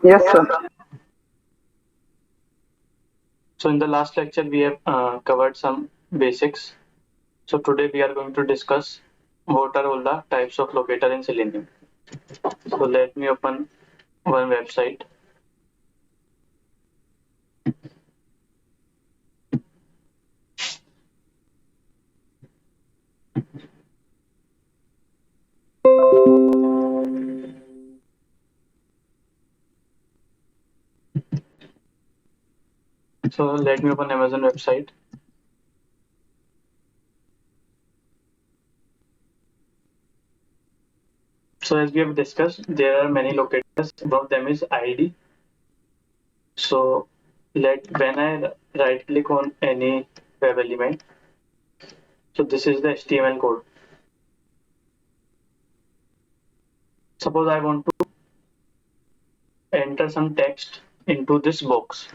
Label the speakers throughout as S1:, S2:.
S1: Yes, sir.
S2: So in the last lecture, we have covered some basics. So today we are going to discuss what are all the types of locator in Selenium. So let me open one website. So let me open Amazon website. So as we have discussed, there are many locators. One of them is ID. So when I right click on any web element, so this is the HTML code. Suppose I want to enter some text into this box.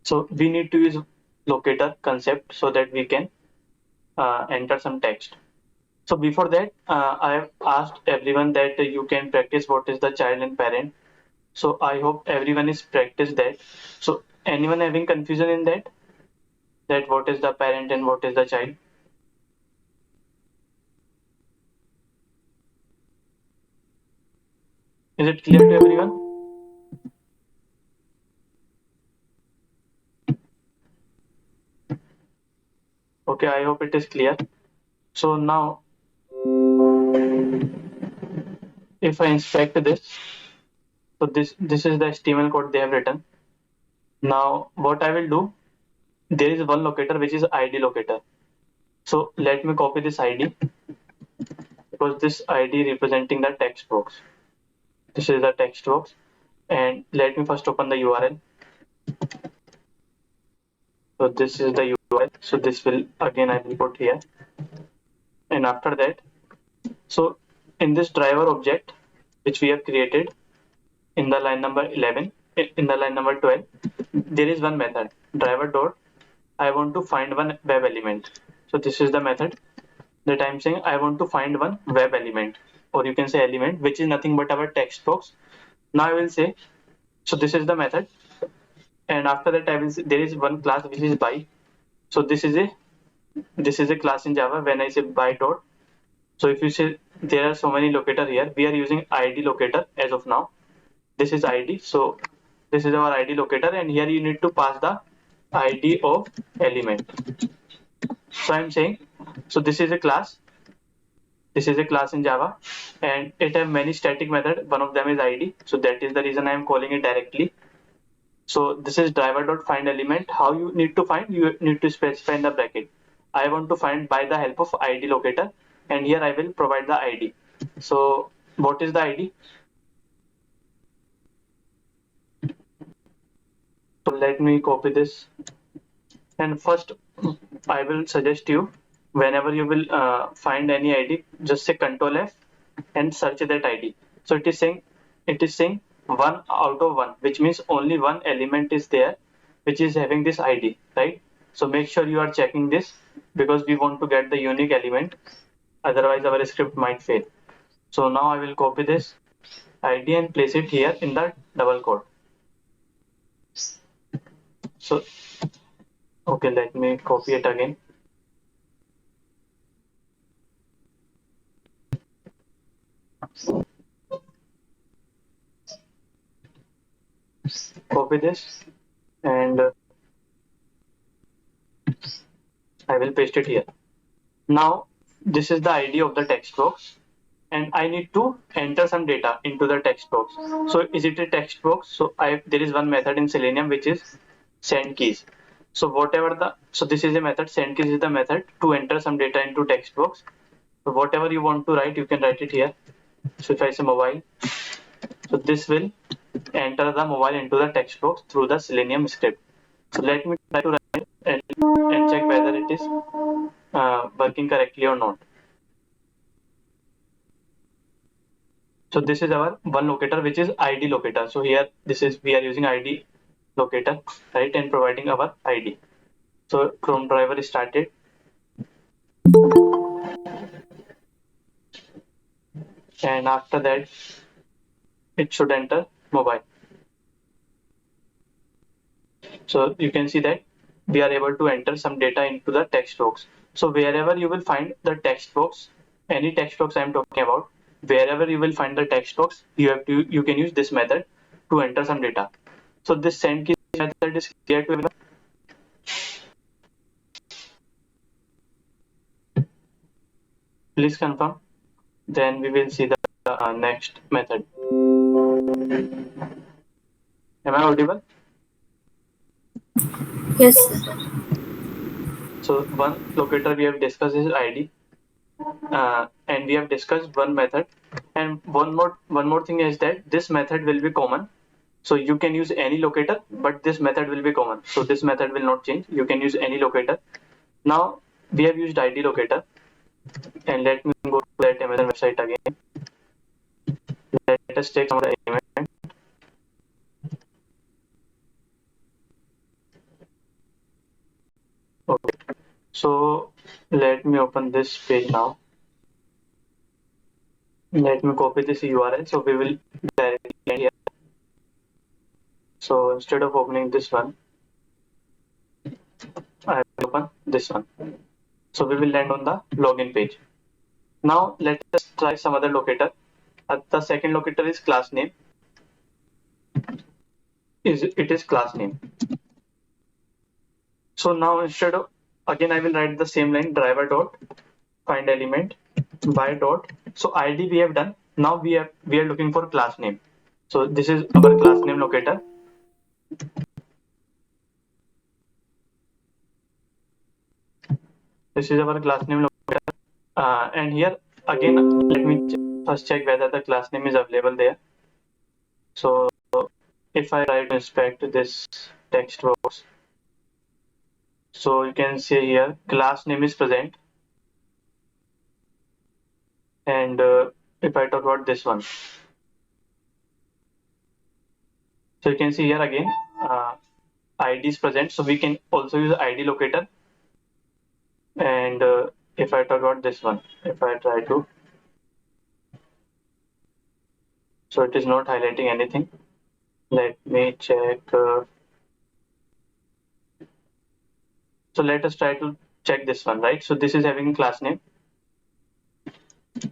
S2: So we need to use locator concept so that we can enter some text. So before that, I have asked everyone that you can practice what is the child and parent. So I hope everyone is practiced that. So anyone having confusion in that, that what is the parent and what is the child? Is it clear to everyone? Okay, I hope it is clear. So now, if I inspect this, so this is the HTML code they have written. Now, what I will do, there is one locator which is ID locator. So let me copy this ID because this ID representing the text box. This is the text box, and let me first open the URL. So this is the URL. So this will again I will put here, and after that, so in this driver object which we have created in the line number 11, in the line number 12, there is one method driver dot. I want to find one web element. So this is the method that I'm saying I want to find one web element, or you can say element, which is nothing but our text box. Now I will say, so this is the method, and after that I will say there is one class which is by. So this is a class in Java. When I say by dot, so if you say there are so many locator here, we are using ID locator as of now. This is ID. So this is our ID locator, and here you need to pass the ID of element. So I'm saying, so this is a class. This is a class in Java, and it have many static method. One of them is ID. So that is the reason I am calling it directly. So this is driver.find element. How you need to find? You need to specify in the bracket. I want to find by the help of ID locator, and here I will provide the ID. So what is the ID? So let me copy this. And first, I will suggest you whenever you will find any ID, just say Control F and search that ID. So it is saying one out of one, which means only one element is there, which is having this ID, right? So make sure you are checking this because we want to get the unique element. Otherwise, our script might fail. So now I will copy this ID and place it here in the double quote. So okay, let me copy it again. Copy this and I will paste it here. Now this is the ID of the text box, and I need to enter some data into the text box. So is it a text box? So there is one method in Selenium which is send keys. So this is a method, send keys is the method to enter some data into text box. So whatever you want to write, you can write it here. So if I say mobile, so this will enter the mobile into the text box through the Selenium script. So let me try to run it and check whether it is working correctly or not. So this is our one locator which is ID locator. So here this is we are using ID locator, right, and providing our ID. So Chrome driver is started, and after that it should enter mobile. So you can see that we are able to enter some data into the text box. So wherever you will find the text box, any text box I am talking about, wherever you will find the text box, you can use this method to enter some data. So this send key method is clear to everyone. Please confirm. Then we will see the next method. Am I audible?
S1: Yes, sir.
S2: So one locator we have discussed is ID, and we have discussed one method. And one more thing is that this method will be common. So you can use any locator, but this method will be common. So this method will not change. You can use any locator. Now we have used ID locator, and let me go to that Amazon website again. Let us take some of the element. Okay. So let me open this page now. Let me copy this URL. So we will directly land here. So instead of opening this one, I will open this one. So we will land on the login page. Now let us try some other locator. The second locator is class name. It is class name. So now instead of, again I will write the same line, driver dot find element by dot. So ID we have done. Now we are looking for class name. So this is our class name locator. This is our class name locator. And here again let me first check whether the class name is available there. So if I try to inspect this text box, so you can see here class name is present. And if I talk about this one, so you can see here again ID is present. So we can also use ID locator. And if I talk about this one, if I try to, so it is not highlighting anything. Let me check. So let us try to check this one, right? So this is having class name.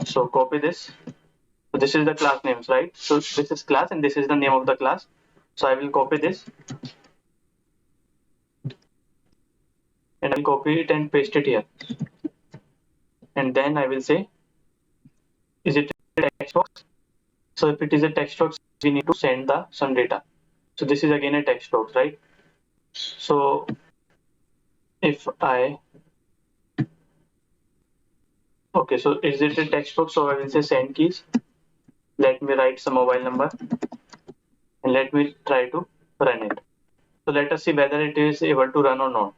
S2: So copy this. So this is the class names, right? So this is class and this is the name of the class. So I will copy this and I'll copy it and paste it here. And then I will say, is it a text box? So if it is a text box, we need to send the some data. So this is again a text box, right? So if I, okay, so is it a text box? So I will say send keys. Let me write some mobile number and let me try to run it. So let us see whether it is able to run or not.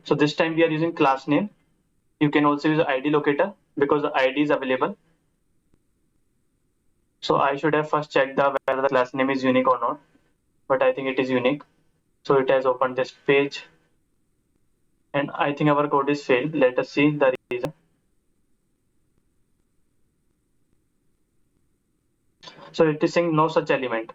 S2: So this time we are using class name. You can also use ID locator because the ID is available. So I should have first checked whether the class name is unique or not, but I think it is unique. So it has opened this page and I think our code is failed. Let us see the reason. So it is saying no such element.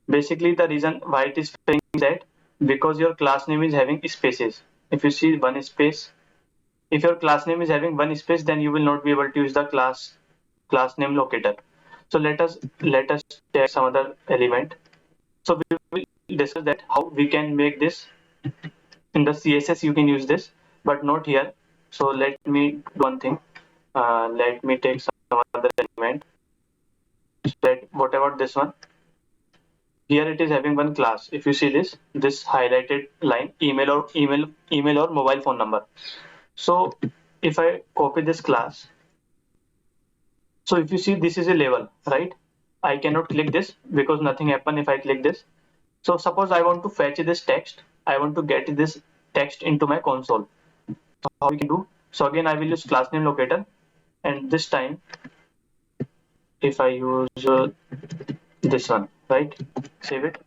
S2: Basically the reason why it is failing is that because your class name is having spaces. If you see one space, if your class name is having one space, then you will not be able to use the class name locator. So let us check some other element. So we will discuss that how we can make this in the CSS. You can use this, but not here. So let me do one thing. Let me take some other element. What about this one? Here it is having one class. If you see this highlighted line, email or mobile phone number. So if I copy this class, so if you see this is a label, right? I cannot click this because nothing happen if I click this. So suppose I want to fetch this text. I want to get this text into my console. So how we can do? So again I will use class name locator, and this time if I use this one, right? Save it.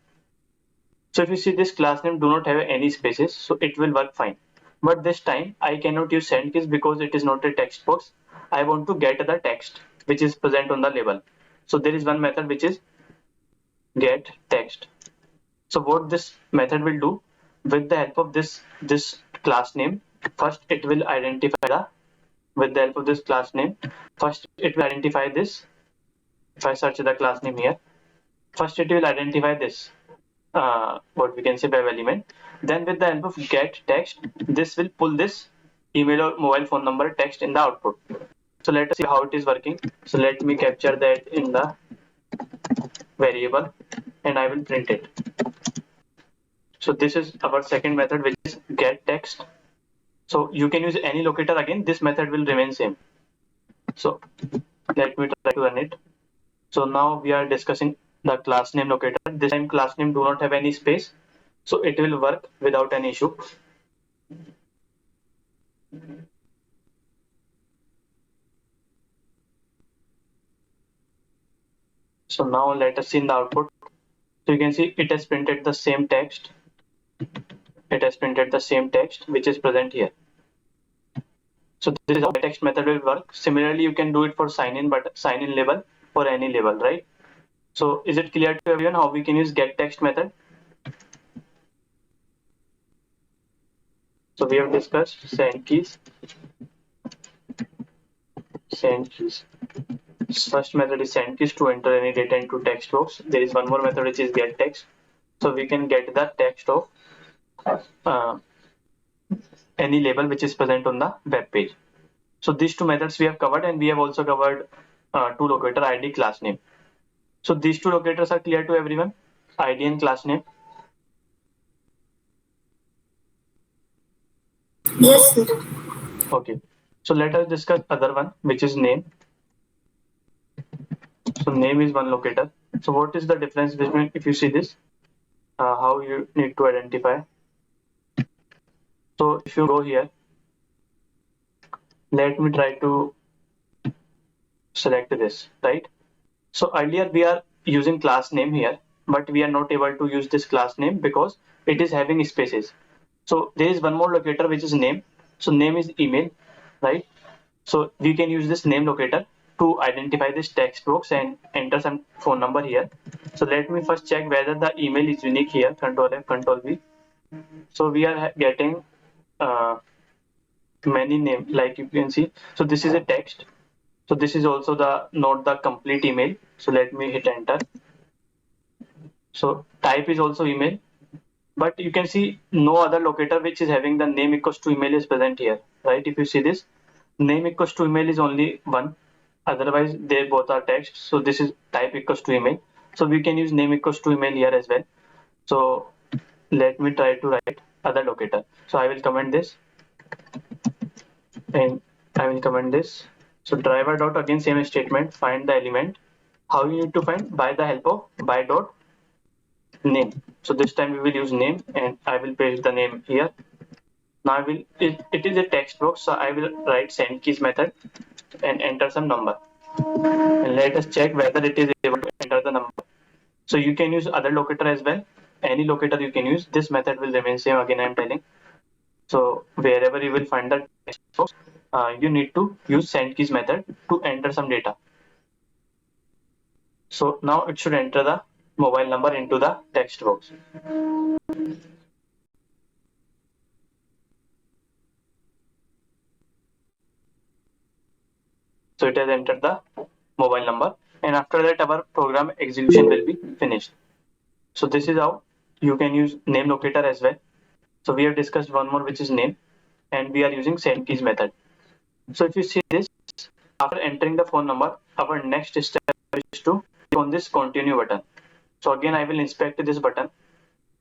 S2: So if you see this class name do not have any spaces, so it will work fine. But this time I cannot use send keys because it is not a text box. I want to get the text which is present on the label. So there is one method which is get text. So what this method will do, with the help of this class name, first it will identify the with the help of this class name, first it will identify this. If I search the class name here, first it will identify this what we can say web element. Then with the help of get text, this will pull this email or mobile phone number text in the output. So let us see how it is working. So let me capture that in the variable and I will print it. So this is our second method, which is get text. So you can use any locator. Again, this method will remain same. So let me try to run it. So now we are discussing the class name locator. This time class name do not have any space, so it will work without any issue. So now let us see in the output. So you can see it has printed the same text. It has printed the same text which is present here. So this is how text method will work. Similarly, you can do it for sign in, but sign in label for any label, right? So is it clear to everyone how we can use get text method? So we have discussed send keys. Send keys. First method is send keys to enter any data into text box. There is one more method which is get text. So we can get the text of uh, any label which is present on the web page. So these two methods we have covered, and we have also covered two locator, ID, class name. So these two locators are clear to everyone, ID and class name.
S1: Yes, sir.
S2: Okay. So let us discuss other one, which is name. So name is one locator. So what is the difference between, if you see this, how you need to identify. So if you go here, let me try to select this, right? So earlier we are using class name here, but we are not able to use this class name because it is having spaces. So there is one more locator which is name. So name is email, right? So we can use this name locator to identify this text box and enter some phone number here. So let me first check whether the email is unique here. Control F, Control V. So we are getting uh, many name, like you can see. So this is a text. So this is also the not the complete email. So let me hit enter. So type is also email, but you can see no other locator which is having the name equals to email is present here, right? If you see this, name equals to email is only one, otherwise they both are text. So this is type equals to email. So we can use name equals to email here as well. So let me try to write other locator. So I will comment this and I will comment this. So driver dot, again same statement, find the element. How you need to find? By the help of by dot name. So this time we will use name and I will paste the name here. Now I will it is a text box, so I will write send keys method and enter some number. And let us check whether it is able to enter the number. So you can use other locator as well. Any locator you can use. This method will remain same. Again, I am telling. So wherever you will find the text box, you need to use send keys method to enter some data. So now it should enter the mobile number into the text box. So it has entered the mobile number, and after that our program execution will be finished. So this is how you can use name locator as well. So we have discussed one more, which is name, and we are using send keys method. So if you see this, after entering the phone number, our next step is to click on this continue button. So again, I will inspect this button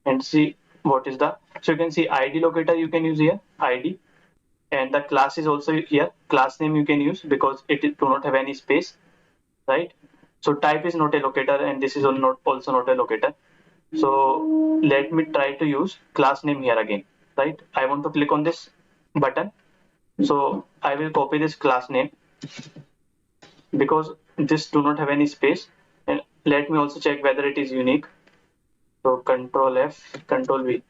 S2: and see what is the. So you can see ID locator you can use here, ID, and the class is also here. Class name you can use because it do not have any space, right? So type is not a locator, and this is also not a locator. So let me try to use class name here again, right? I want to click on this button. So I will copy this class name because this do not have any space, and let me also check whether it is unique. So Control F, Control V.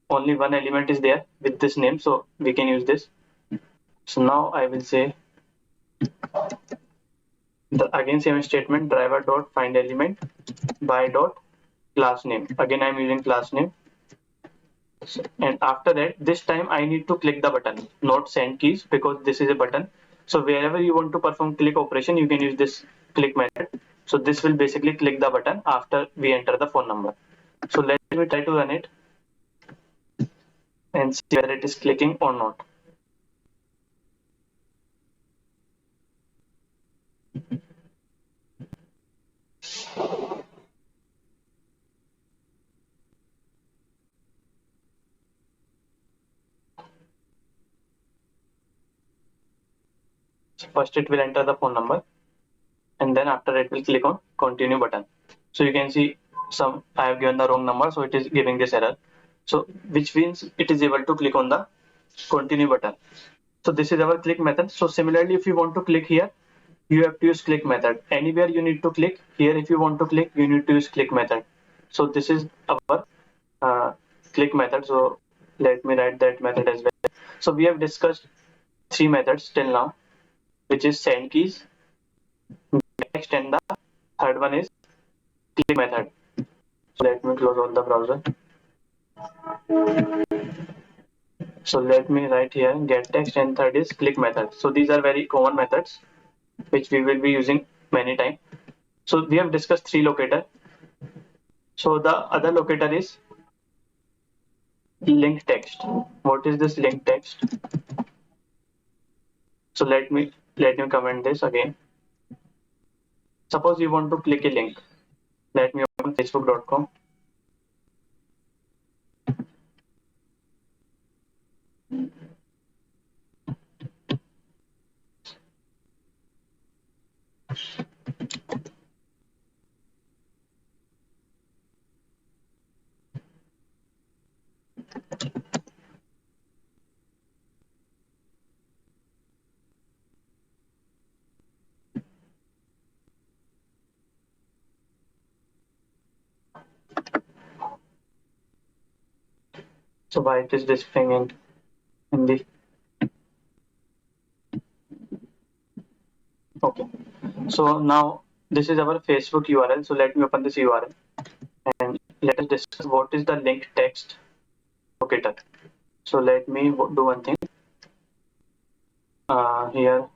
S2: Only one element is there with this name, so we can use this. So now I will say the again same statement, driver dot find element by dot class name. Again, I'm using class name. And after that, this time I need to click the button, not send keys, because this is a button. So wherever you want to perform click operation, you can use this click method. So this will basically click the button after we enter the phone number. So let me try to run it and see whether it is clicking or not. So first it will enter the phone number, and then after it will click on continue button. So you can see I have given the wrong number, so it is giving this error. So which means it is able to click on the continue button. So this is our click method. So similarly, if you want to click here, you have to use click method. Anywhere you need to click here, if you want to click, you need to use click method. So this is our uh, click method. So let me write that method as well. So we have discussed three methods till now, which is send keys, text, and the third one is click method. So let me close all the browser. So let me write here get text, and third is click method. So these are very common methods which we will be using many times. So we have discussed three locator. So the other locator is link text. What is this link text? So let me comment this again. Suppose you want to click a link. Let me open facebook.com. So why it is displaying in Hindi? Okay. So now this is our Facebook URL. So let me open this URL and let us discuss what is the link text locator. So let me do one thing. Here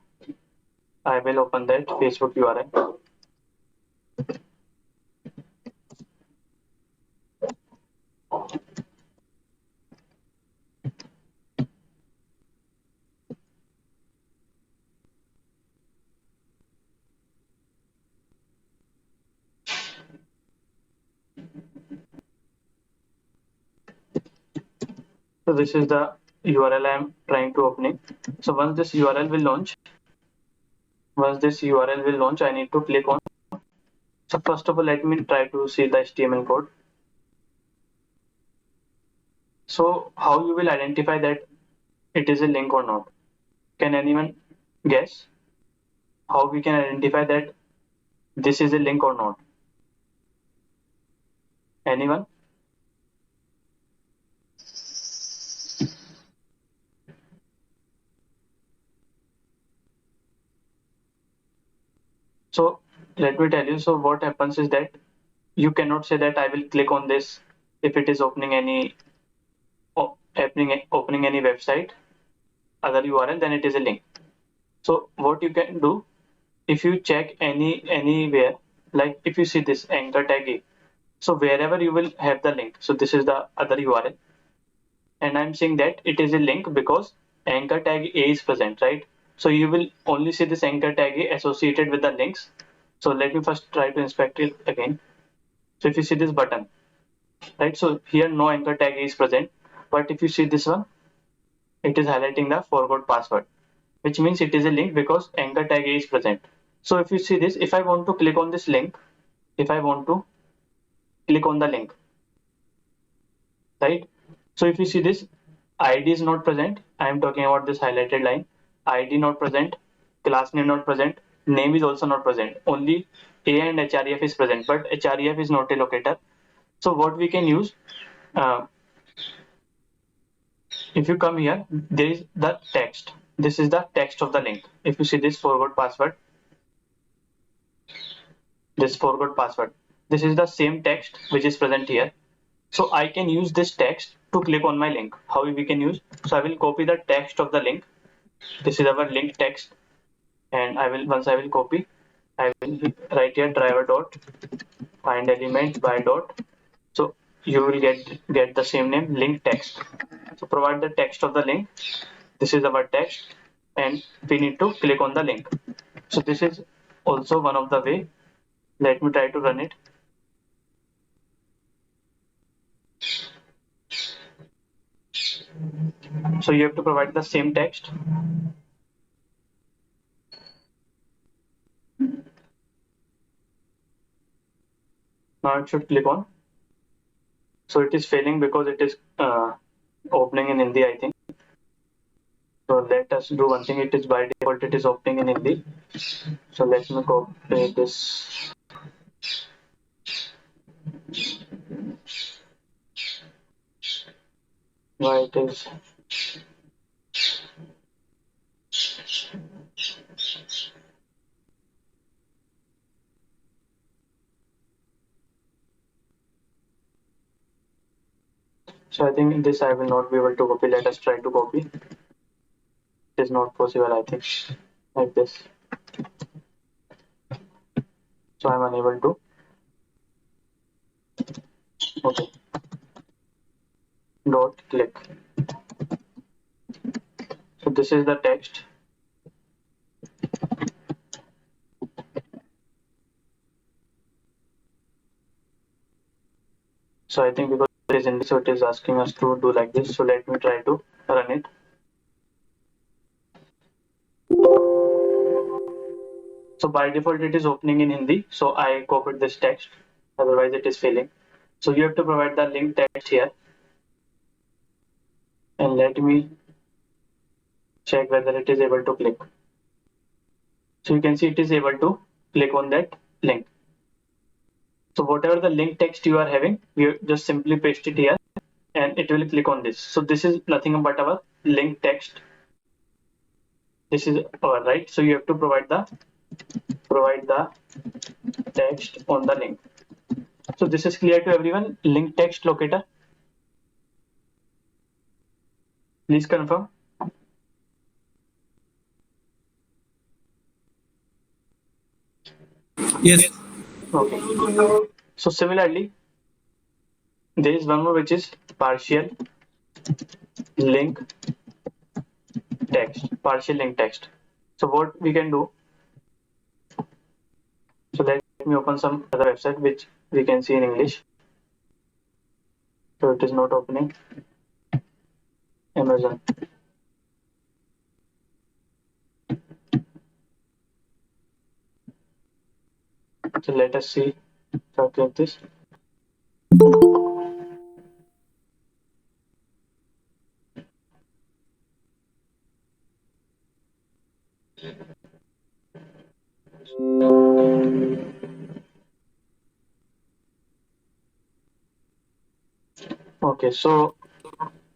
S2: I will open that Facebook URL. So this is the URL I am trying to opening. So once this URL will launch, I need to click on. So first of all, let me try to see the HTML code. So how you will identify that it is a link or not? Can anyone guess how we can identify that this is a link or not? Anyone? So let me tell you. So what happens is that you cannot say that I will click on this if it is opening any website, other URL, then it is a link. So what you can do, if you check anywhere, like if you see this anchor tag A, so wherever you will have the link, so this is the other URL, and I'm saying that it is a link because anchor tag A is present, right? So you will only see this anchor tag A associated with the links. So let me first try to inspect it again. So if you see this button, right? So here no anchor tag A is present, but if you see this one, it is highlighting the forgot password, which means it is a link because anchor tag A is present. So if you see this, if I want to click on this link, if I want to click on the link, right? So if you see this, ID is not present. I am talking about this highlighted line. ID not present, class name not present, name is also not present. Only A and href is present, but href is not a locator. So what we can use, if you come here, there is the text. This is the text of the link. If you see this forgot password, this is the same text which is present here. So I can use this text to click on my link. How we can use? So I will copy the text of the link. This is our link text, and once I will copy, I will write here driver dot find element by dot. So you will get the same name, link text. So provide the text of the link. This is our text, and we need to click on the link. So this is also one of the way. Let me try to run it. So you have to provide the same text. Now it should click on. So it is failing because it is opening in Hindi, I think. So let us do one thing. It is by default it is opening in Hindi. So let me copy this. Why it is? So I think this I will not be able to copy. Let us try to copy. It is not possible, I think, like this. So I'm unable to. Okay. Dot click. So this is the text. So I think because it is in this, so it is asking us to do like this. So let me try to run it. So by default it is opening in Hindi. So I copied this text. Otherwise it is failing. So you have to provide the link text here. And let me check whether it is able to click. So you can see it is able to click on that link. So whatever the link text you are having, you just simply paste it here and it will click on this. So this is nothing but our link text. This is our right. So you have to provide the text on the link. So this is clear to everyone. Link text locator. Please confirm.
S1: Yes.
S2: Okay. So similarly, there is one more which is partial link text. Partial link text. So what we can do? So let me open some other website which we can see in English. So it is not opening. Amazon. So let us see something like this. Okay, so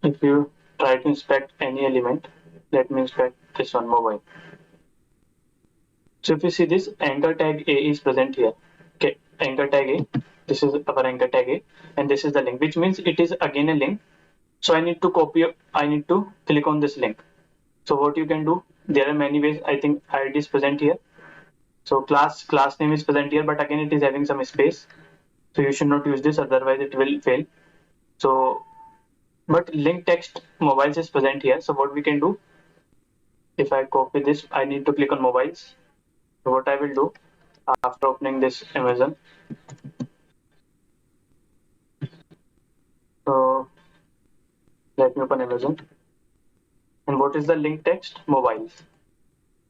S2: if you try to inspect any element, let me inspect this on mobile. So if you see this anchor tag A is present here. Okay, anchor tag A. This is our anchor tag A, and this is the link, which means it is again a link. So I need to copy. I need to click on this link. So what you can do? There are many ways. I think ID is present here. So class name is present here, but again it is having some space. So you should not use this, otherwise it will fail. So, but link text mobiles is present here. So what we can do? If I copy this, I need to click on mobiles. So what I will do after opening this Amazon. So let me open Amazon. And what is the link text? Mobiles.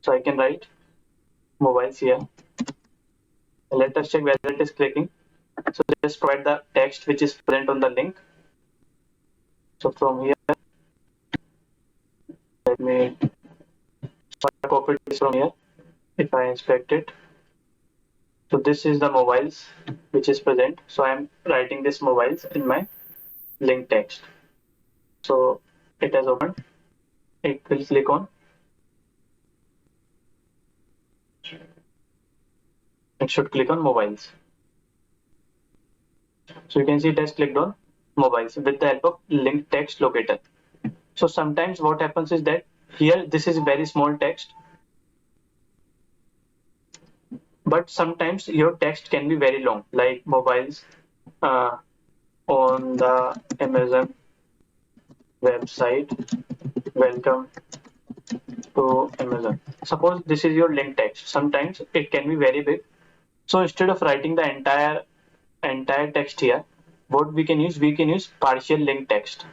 S2: So I can write mobiles here. And let us check whether it is clicking. So just provide the text which is present on the link. So from here, let me copy this from here. If I inspect it, so this is the mobiles which is present. So I am writing this mobiles in my link text. So it has opened. It will click on. It should click on mobiles. So you can see it has clicked on mobiles with the help of linked text locator. So sometimes what happens is that here this is very small text, but sometimes your text can be very long, like mobiles uh, on the Amazon website. Welcome to Amazon. Suppose this is your link text. Sometimes it can be very big. So instead of writing the entire text here, what we can use partial link text.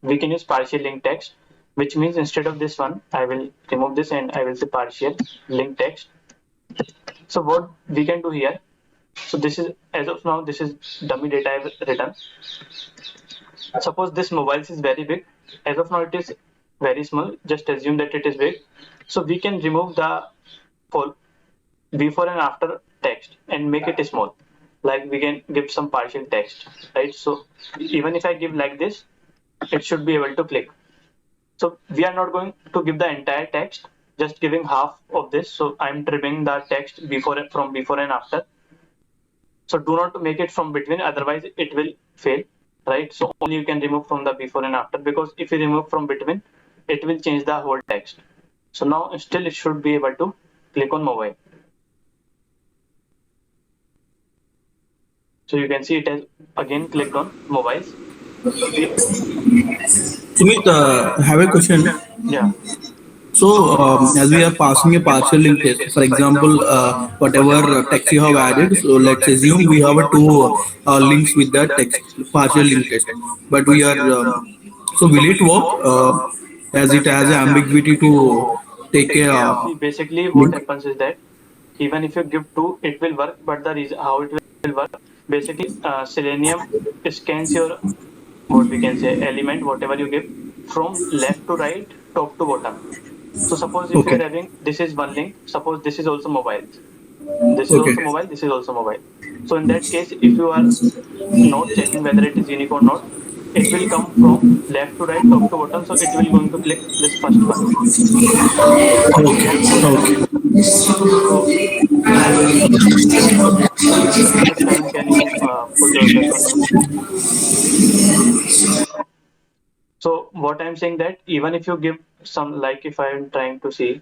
S2: We can use partial link text, which means instead of this one, I will remove this and I will say partial link text. So what we can do here, so this is, as of now, this is dummy data I have written. Suppose this mobiles is very big. As of now, it is very small. Just assume that it is big. So we can remove the full before and after text and make it small. Like we can give some partial text, right? So even if I give like this, it should be able to click. So we are not going to give the entire text, just giving half of this. So I'm trimming the text before and after. So do not make it from between, otherwise it will fail, right? So only you can remove from the before and after, because if you remove from between, it will change the whole text. So now still it should be able to click on mobile. So you can see it has again clicked on mobiles.
S1: Sumit, I have a question.
S2: Yeah.
S1: So, as we are passing a partial link test, for example, whatever text you have added, so let's assume we have a two links with that text, partial link test. But we are, so will it work as it has an ambiguity to take a
S2: See, basically what
S1: link?
S2: happens is that even if you give two, it will work. But the reason how it will work, basically, Selenium scans your, what we can say, element, whatever you give, from left to right, top to bottom. So suppose if you
S1: Okay,
S2: are having, this is one link, suppose this is also mobile, this is
S1: okay,
S2: also mobile, this is also mobile. So in that case, if you are not checking whether it is unique or not, it will come from left to right, top to bottom. So it will going to click this first one.
S1: okay, okay.
S2: So I will give you some time. Can you put yourself on mute? So what I'm saying that even if you give some, like if I'm trying to see,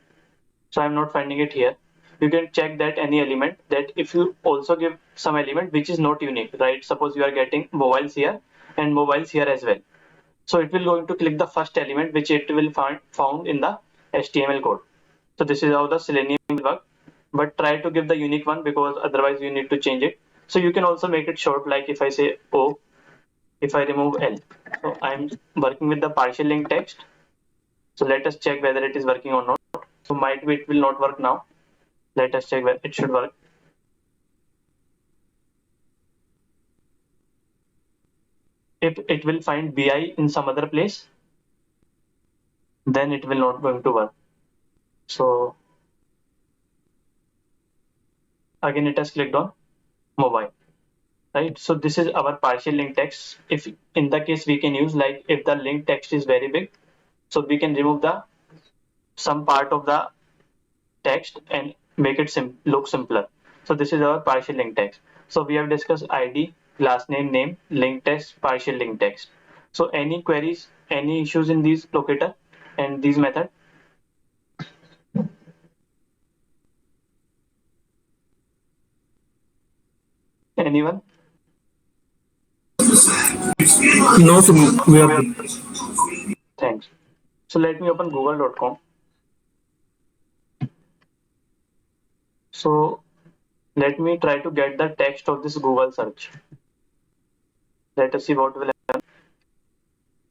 S2: so I'm not finding it here. You can check that any element, that if you also give some element which is not unique, right? Suppose you are getting mobiles here and mobiles here as well. So it will going to click the first element which it will find found in the HTML code. So this is how the Selenium will work. But try to give the unique one, because otherwise you need to change it. So you can also make it short, like if I say O, if I remove L. So I'm working with the partial link text. So let us check whether it is working or not. So might be it will not work now. Let us check whether it should work. If it will find BI in some other place, then it will not going to work. So again it has clicked on mobile, right? So this is our partial link text. If in the case we can use, like if the link text is very big, so we can remove the some part of the text and make it look simpler. So this is our partial link text. So we have discussed ID, class name, name, link text, partial link text. So any queries, any issues in these locator and these method? Anyone?
S1: No, Sumit, we are good.
S2: Thanks. So let me open google.com. So let me try to get the text of this Google search. Let us see what will happen.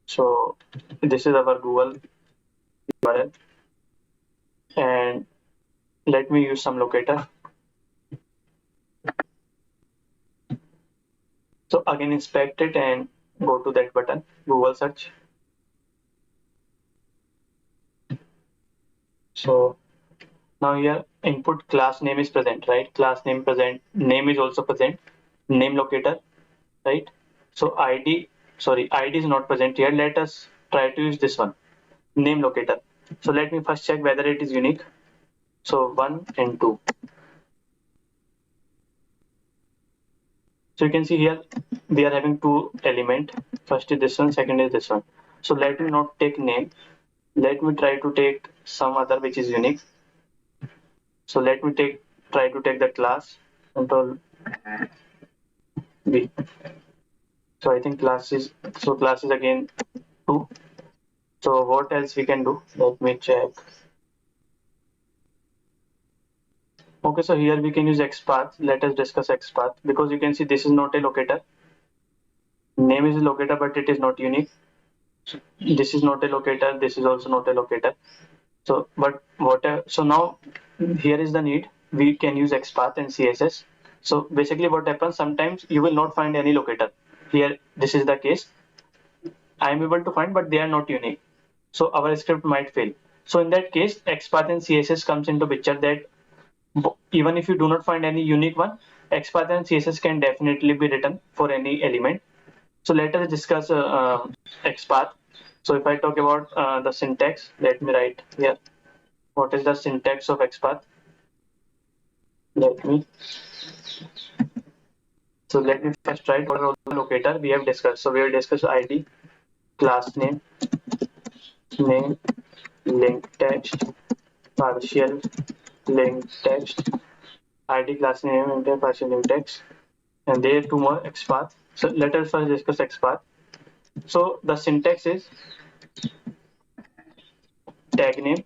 S2: So this is our Google URL, and let me use some locator. So again inspect it and go to that button, Google search. So now here input class name is present, right? Class name present, name is also present, name locator, right? So ID is not present here. Let us try to use this one, name locator. So let me first check whether it is unique. So 1 and 2. So you can see here we are having two element. First is this one, second is this one. So let me not take name. Let me try to take some other which is unique. So let me try to take the class, control B. So I think class is again 2. So what else we can do? Let me check. Okay, so here we can use XPath. Let us discuss XPath because you can see this is not a locator. Name is a locator, but it is not unique. This is not a locator. This is also not a locator. So, but whatever. So now here is the need. We can use XPath and CSS. So basically, what happens? Sometimes you will not find any locator. Here, this is the case. I am able to find, but they are not unique. So our script might fail. So in that case, XPath and CSS comes into picture that even if you do not find any unique one, XPath and CSS can definitely be written for any element. So let us discuss XPath. So if I talk about the syntax, let me write here. What is the syntax of XPath? Let me. So let me first write what are all the locator we have discussed. So we have discussed ID, class name, link text, partial link text, ID class name, and partial link text, and there are two more XPath. So let us first discuss XPath. So the syntax is tag name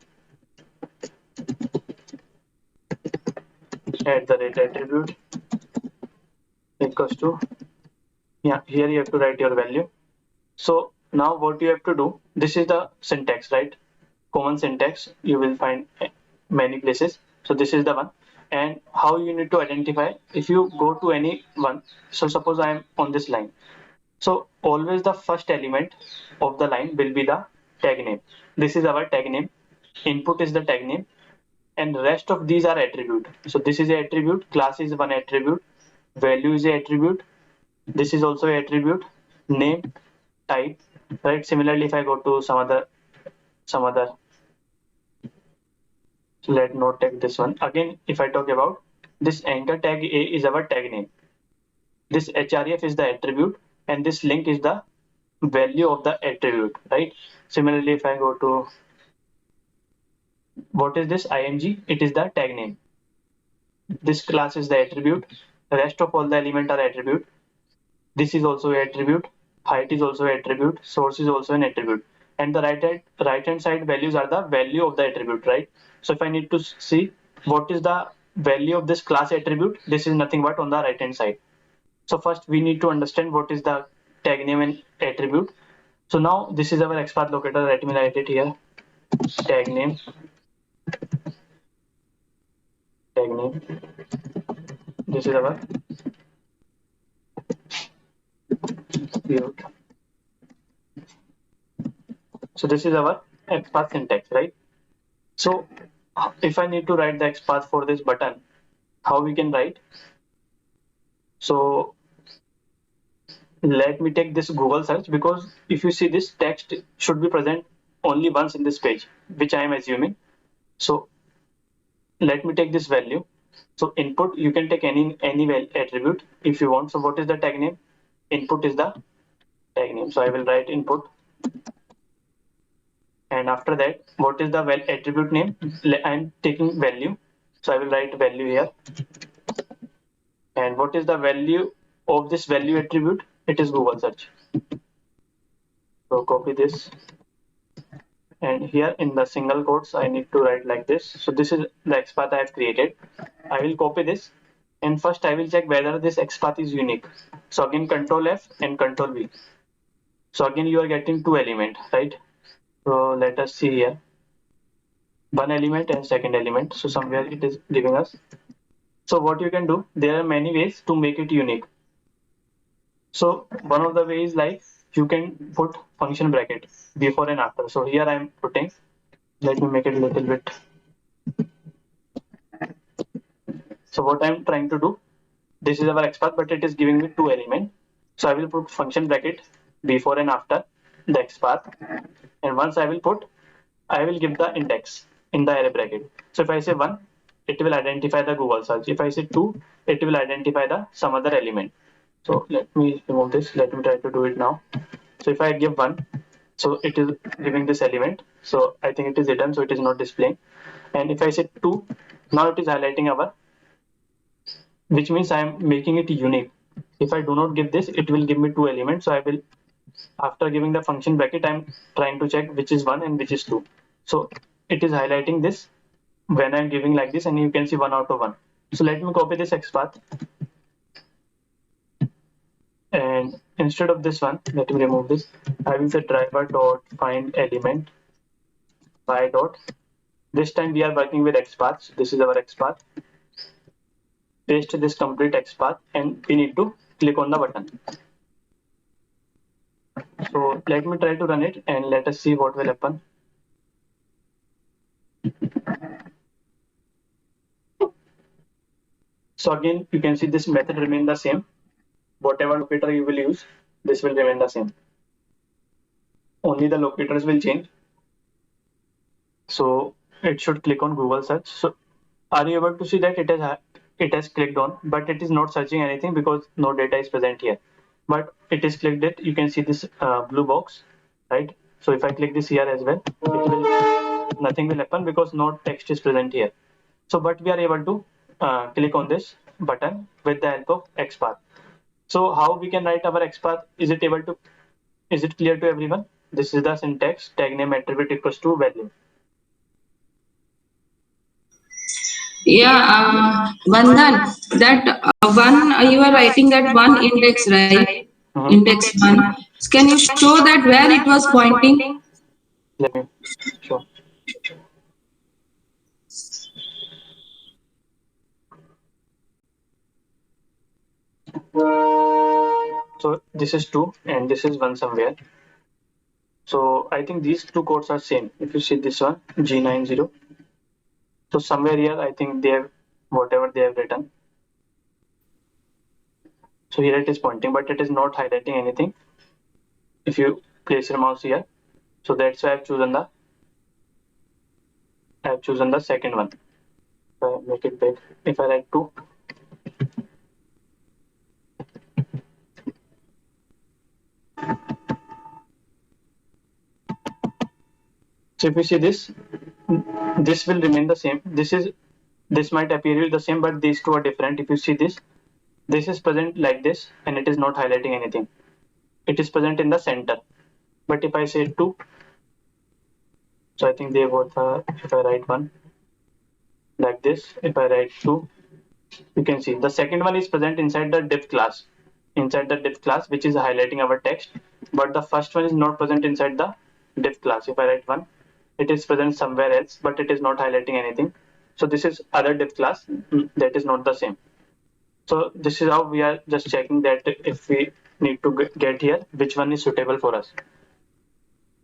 S2: at the rate attribute equals to, yeah, here you have to write your value. So now what you have to do, this is the syntax, right? Common syntax you will find many places. So this is the one. And how you need to identify, if you go to any one, so suppose I am on this line. So always the first element of the line will be the tag name. This is our tag name. Input is the tag name, and rest of these are attribute. So this is a attribute, class is one attribute, value is a attribute, this is also a attribute, name, type, right? Similarly, if I go to some other, so let not take this one again. If I talk about this anchor tag A is our tag name, this href is the attribute, and this link is the value of the attribute, right? Similarly, if I go to what is this img, it is the tag name. This class is the attribute, the rest of all the element are attribute. This is also an attribute, height is also an attribute, source is also an attribute, and the right hand side values are the value of the attribute, right? So if I need to see what is the value of this class attribute, this is nothing but on the right hand side. So first we need to understand what is the tag name and attribute. So now this is our XPath locator. Let me write it here. Tag name, tag name. This is our field. So this is our XPath syntax, right? So if I need to write the XPath for this button, how we can write? So let me take this Google search, because if you see this text should be present only once in this page, which I am assuming. So let me take this value. So input, you can take any attribute if you want. So what is the tag name? Input is the tag name. So I will write input, and after that, what is the attribute name? I am taking value, so I will write value here. And what is the value of this value attribute? It is Google search. So copy this, and here in the single quotes I need to write like this. So this is the XPath I have created. I will copy this, and first I will check whether this XPath is unique. So again Control F and Control V. So again you are getting two element, right? So let us see here, one element and second element. So somewhere it is giving us. So what you can do, there are many ways to make it unique. So one of the ways, like you can put function bracket before and after. So here I am putting, let me make it a little bit. So what I'm trying to do, this is our XPath, but it is giving me two elements. So I will put function bracket before and after the XPath. And once I will put, I will give the index in the array bracket. So if I say 1, it will identify the Google search. If I say 2, it will identify the some other element. So let me remove this. Let me try to do it now. So if I give 1, so it is giving this element. So I think it is hidden, so it is not displaying. And if I say 2, now it is highlighting our, which means I am making it unique. If I do not give this, it will give me 2 elements. So I will, after giving the function bracket, I'm trying to check which is 1 and which is 2. So it is highlighting this when I'm giving like this, and you can see 1 out of 1. So let me copy this XPath, and instead of this one, let me remove this. I will say driver dot find element by dot. This time we are working with XPath. This is our XPath. Paste this complete XPath, and we need to click on the button. So let me try to run it, and let us see what will happen. So again, you can see this method remain the same. Whatever locator you will use, this will remain the same. Only the locators will change. So it should click on Google search. So are you able to see that it has clicked on, but it is not searching anything because no data is present here. But it is clicked it. You can see this blue box, right? So if I click this here as well, it will, nothing will happen because no text is present here. So but we are able to click on this button with the help of XPath. So how we can write our XPath? Is it clear to everyone? This is the syntax: tag name attribute equals to value.
S3: Yeah, Bandhan, that one you are writing that one index, right? Index one. Can you show that where it was pointing?
S2: Let me show. So this is 2 and this is 1 somewhere. So I think these two codes are same. If you see this one, G90. So somewhere here, I think they have whatever they have written. So here it is pointing, but it is not highlighting anything. If you place your mouse here, so that's why I've chosen the second one. If I make it big, if I write 2, so if you see this will remain the same. This might appear the same, but these two are different. If you see this is present like this, and it is not highlighting anything. It is present in the center. But if I say 2, so I think they both are, if I write 1 like this, if I write 2, you can see the second one is present inside the div class, which is highlighting our text, but the first one is not present inside the div class. If I write 1, it is present somewhere else, but it is not highlighting anything. So this is other div class, that is not the same. So this is how we are just checking that if we need to get here, which one is suitable for us.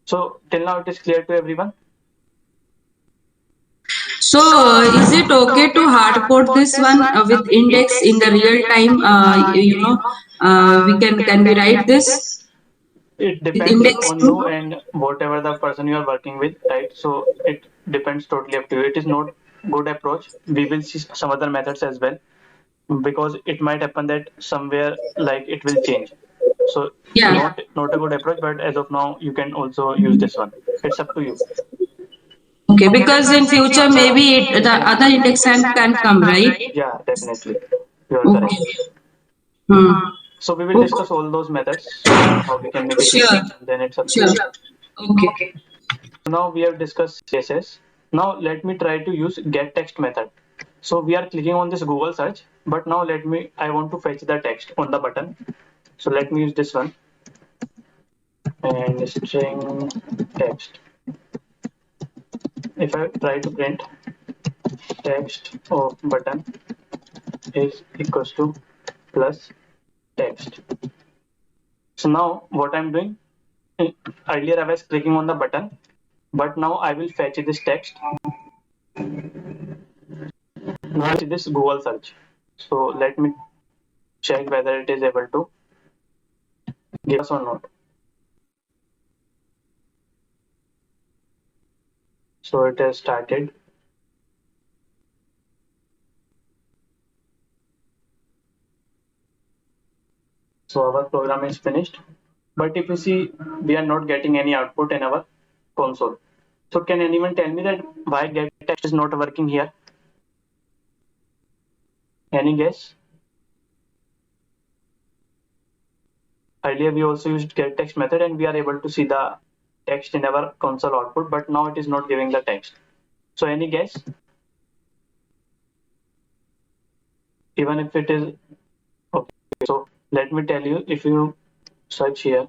S2: So till now it is clear to everyone.
S3: So, is it okay to hard code this one with index in the real time? We can we write this
S2: It
S3: with
S2: depends
S3: index
S2: on
S3: too?
S2: you and whatever the person you are working with, right? So it depends totally up to you. It is not good approach. We will see some other methods as well, because it might happen that somewhere like it will change. So
S3: Yeah.
S2: not a good approach, but as of now you can also use this one. It's up to you.
S3: Okay, because in future maybe the other
S2: Definitely.
S3: index can come, right?
S2: Yeah, definitely. You are correct.
S3: Okay. Hmm.
S2: So we will
S3: Okay.
S2: discuss all those methods, how we can make it
S3: Sure.
S2: easy, and then it's up to
S3: Sure.
S2: you.
S3: Okay.
S2: So now we have discussed CSS. Now let me try to use get text method. So we are clicking on this Google search, but now I want to fetch the text on the button. So let me use this one, and string text. If I try to print text of button is equals to plus text. So now what I'm doing, earlier I was clicking on the button, but now I will fetch this text. Now this Google search. So let me check whether it is able to give us or not. So it has started. So our program is finished. But if you see, we are not getting any output in our console. So can anyone tell me that why get text is not working here? Any guess? Earlier we also used get text method and we are able to see the text in our console output, but now it is not giving the text. So any guess? Even if it is okay. So let me tell you, if you search here,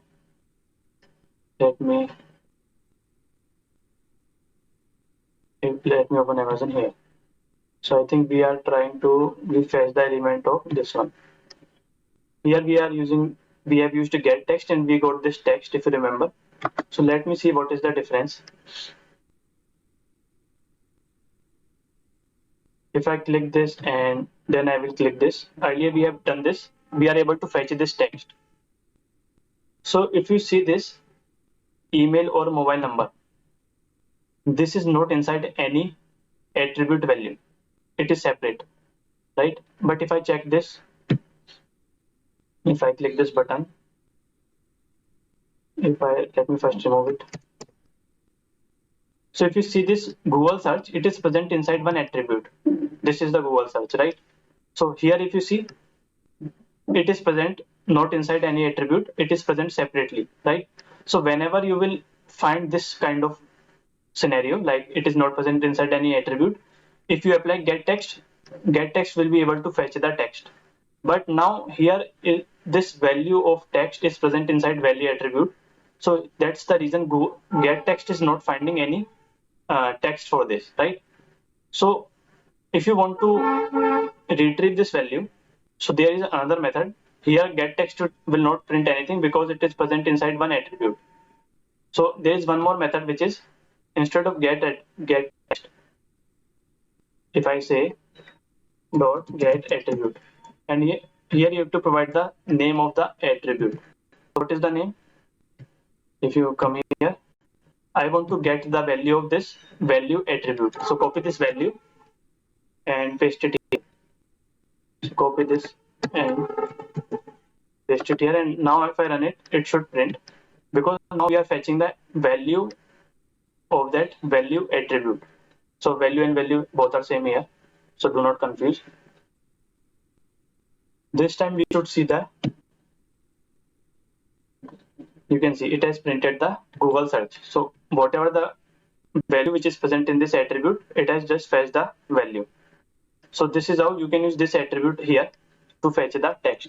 S2: let me open Amazon here. So I think we are trying to fetch the element of this one. Here we have used get text and we got this text, if you remember. So let me see what is the difference. If I click this and then I will click this, earlier we have done this, we are able to fetch this text. So if you see this email or mobile number, this is not inside any attribute value, it is separate, right? But if I check this, if I click this button, let me first remove it. So if you see this Google search, it is present inside one attribute. This is the Google search, right? So here if you see, it is present not inside any attribute, it is present separately, right? So whenever you will find this kind of scenario, like it is not present inside any attribute, if you apply get text will be able to fetch the text. But now here this value of text is present inside value attribute. So that's the reason get text is not finding any text for this, right? So if you want to retrieve this value, so there is another method. Here get text will not print anything because it is present inside one attribute. So there is one more method, which is instead of get text, if I say dot get attribute, and here you have to provide the name of the attribute. What is the name? If you come here, I want to get the value of this value attribute. So copy this value and paste it here. So copy this and paste it here, and now if I run it, it should print, because now we are fetching the value of that value attribute. So value and value both are same here, so do not confuse. This time we should see the, you can see it has printed the Google search. So whatever the value which is present in this attribute, it has just fetched the value. So this is how you can use this attribute here to fetch the text.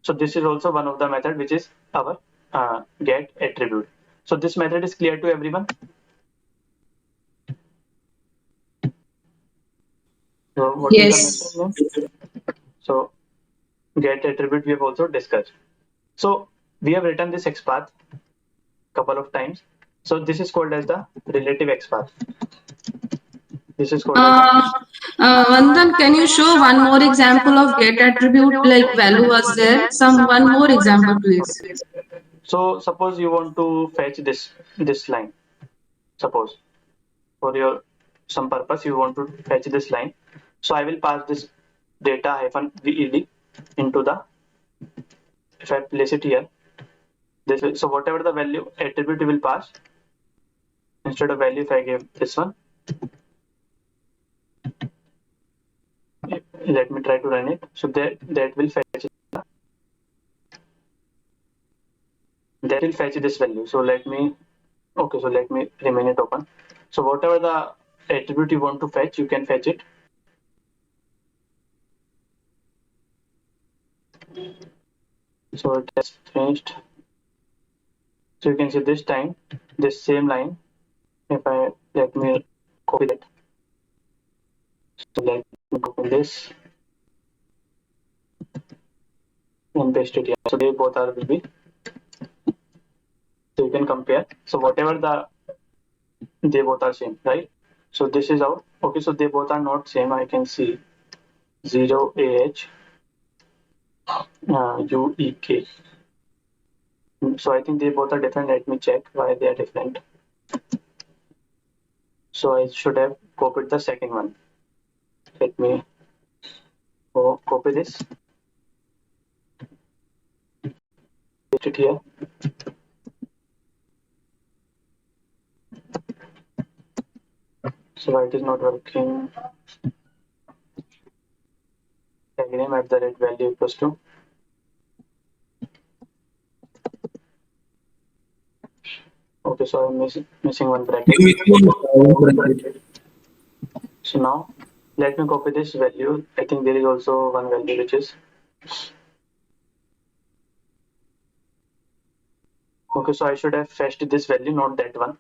S2: So this is also one of the method, which is our get attribute. So this method is clear to everyone. So what is
S3: Yes.
S2: the method name? So get attribute we have also discussed. So we have written this XPath couple of times. So this is called as the relative XPath. This is called
S3: Uh,
S2: as
S3: Vandan, can you show one more example of get attribute like value was there? One more example, please.
S2: so suppose you want to fetch this line. Suppose for your some purpose you want to fetch this line. So I will pass this data hyphen ved into the, if I place it here, this will, so whatever the value attribute you will pass, instead of value if I give this one, let me try to run it. So that will fetch this value. So let me, okay, so let me remain it open. So whatever the attribute you want to fetch, you can fetch it. So it has finished. So you can see this time this same line, if I let me copy that. So let me copy this and paste it here. So they both are will be, so you can compare. So whatever they both are same, right? So this is out. Okay, so they both are not same. I can see 0 ah UEK. So I think they both are different. Let me check why they are different. So I should have copied the second one. Let me copy this it here. So why it is not working? Tag name at the rate value equals to. Okay, so I'm missing one bracket.
S1: You missed one bracket.
S2: So now let me copy this value. I think there is also one value which is okay. So I should have fetched this value, not that one.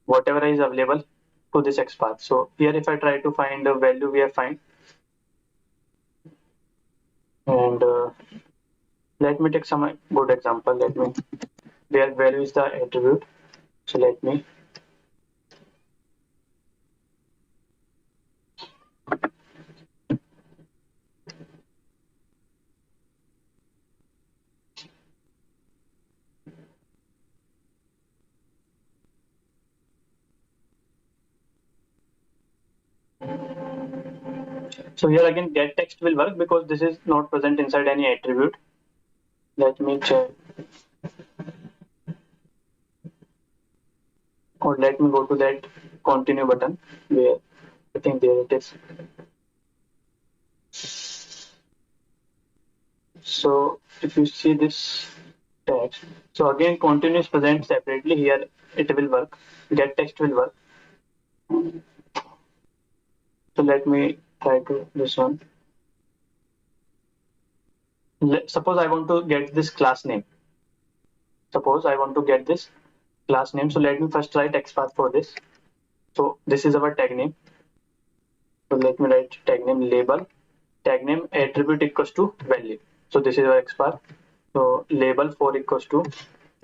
S2: Whatever is available to this XPath. So here, if I try to find a value, we have find, and let me take some good example. Let me where value is the attribute. So let me so here again get text will work because this is not present inside any attribute. Let me check, or let me go to that continue button where I think there it is. So if you see this text, so again continue is present separately. Here it will work. Get text will work. So let me try to this one. Suppose I want to get this class name. Suppose I want to get this class name. So let me first write XPath for this. So this is our tag name. So let me write tag name label. Tag name attribute equals to value. So this is our XPath. So label 4 equals to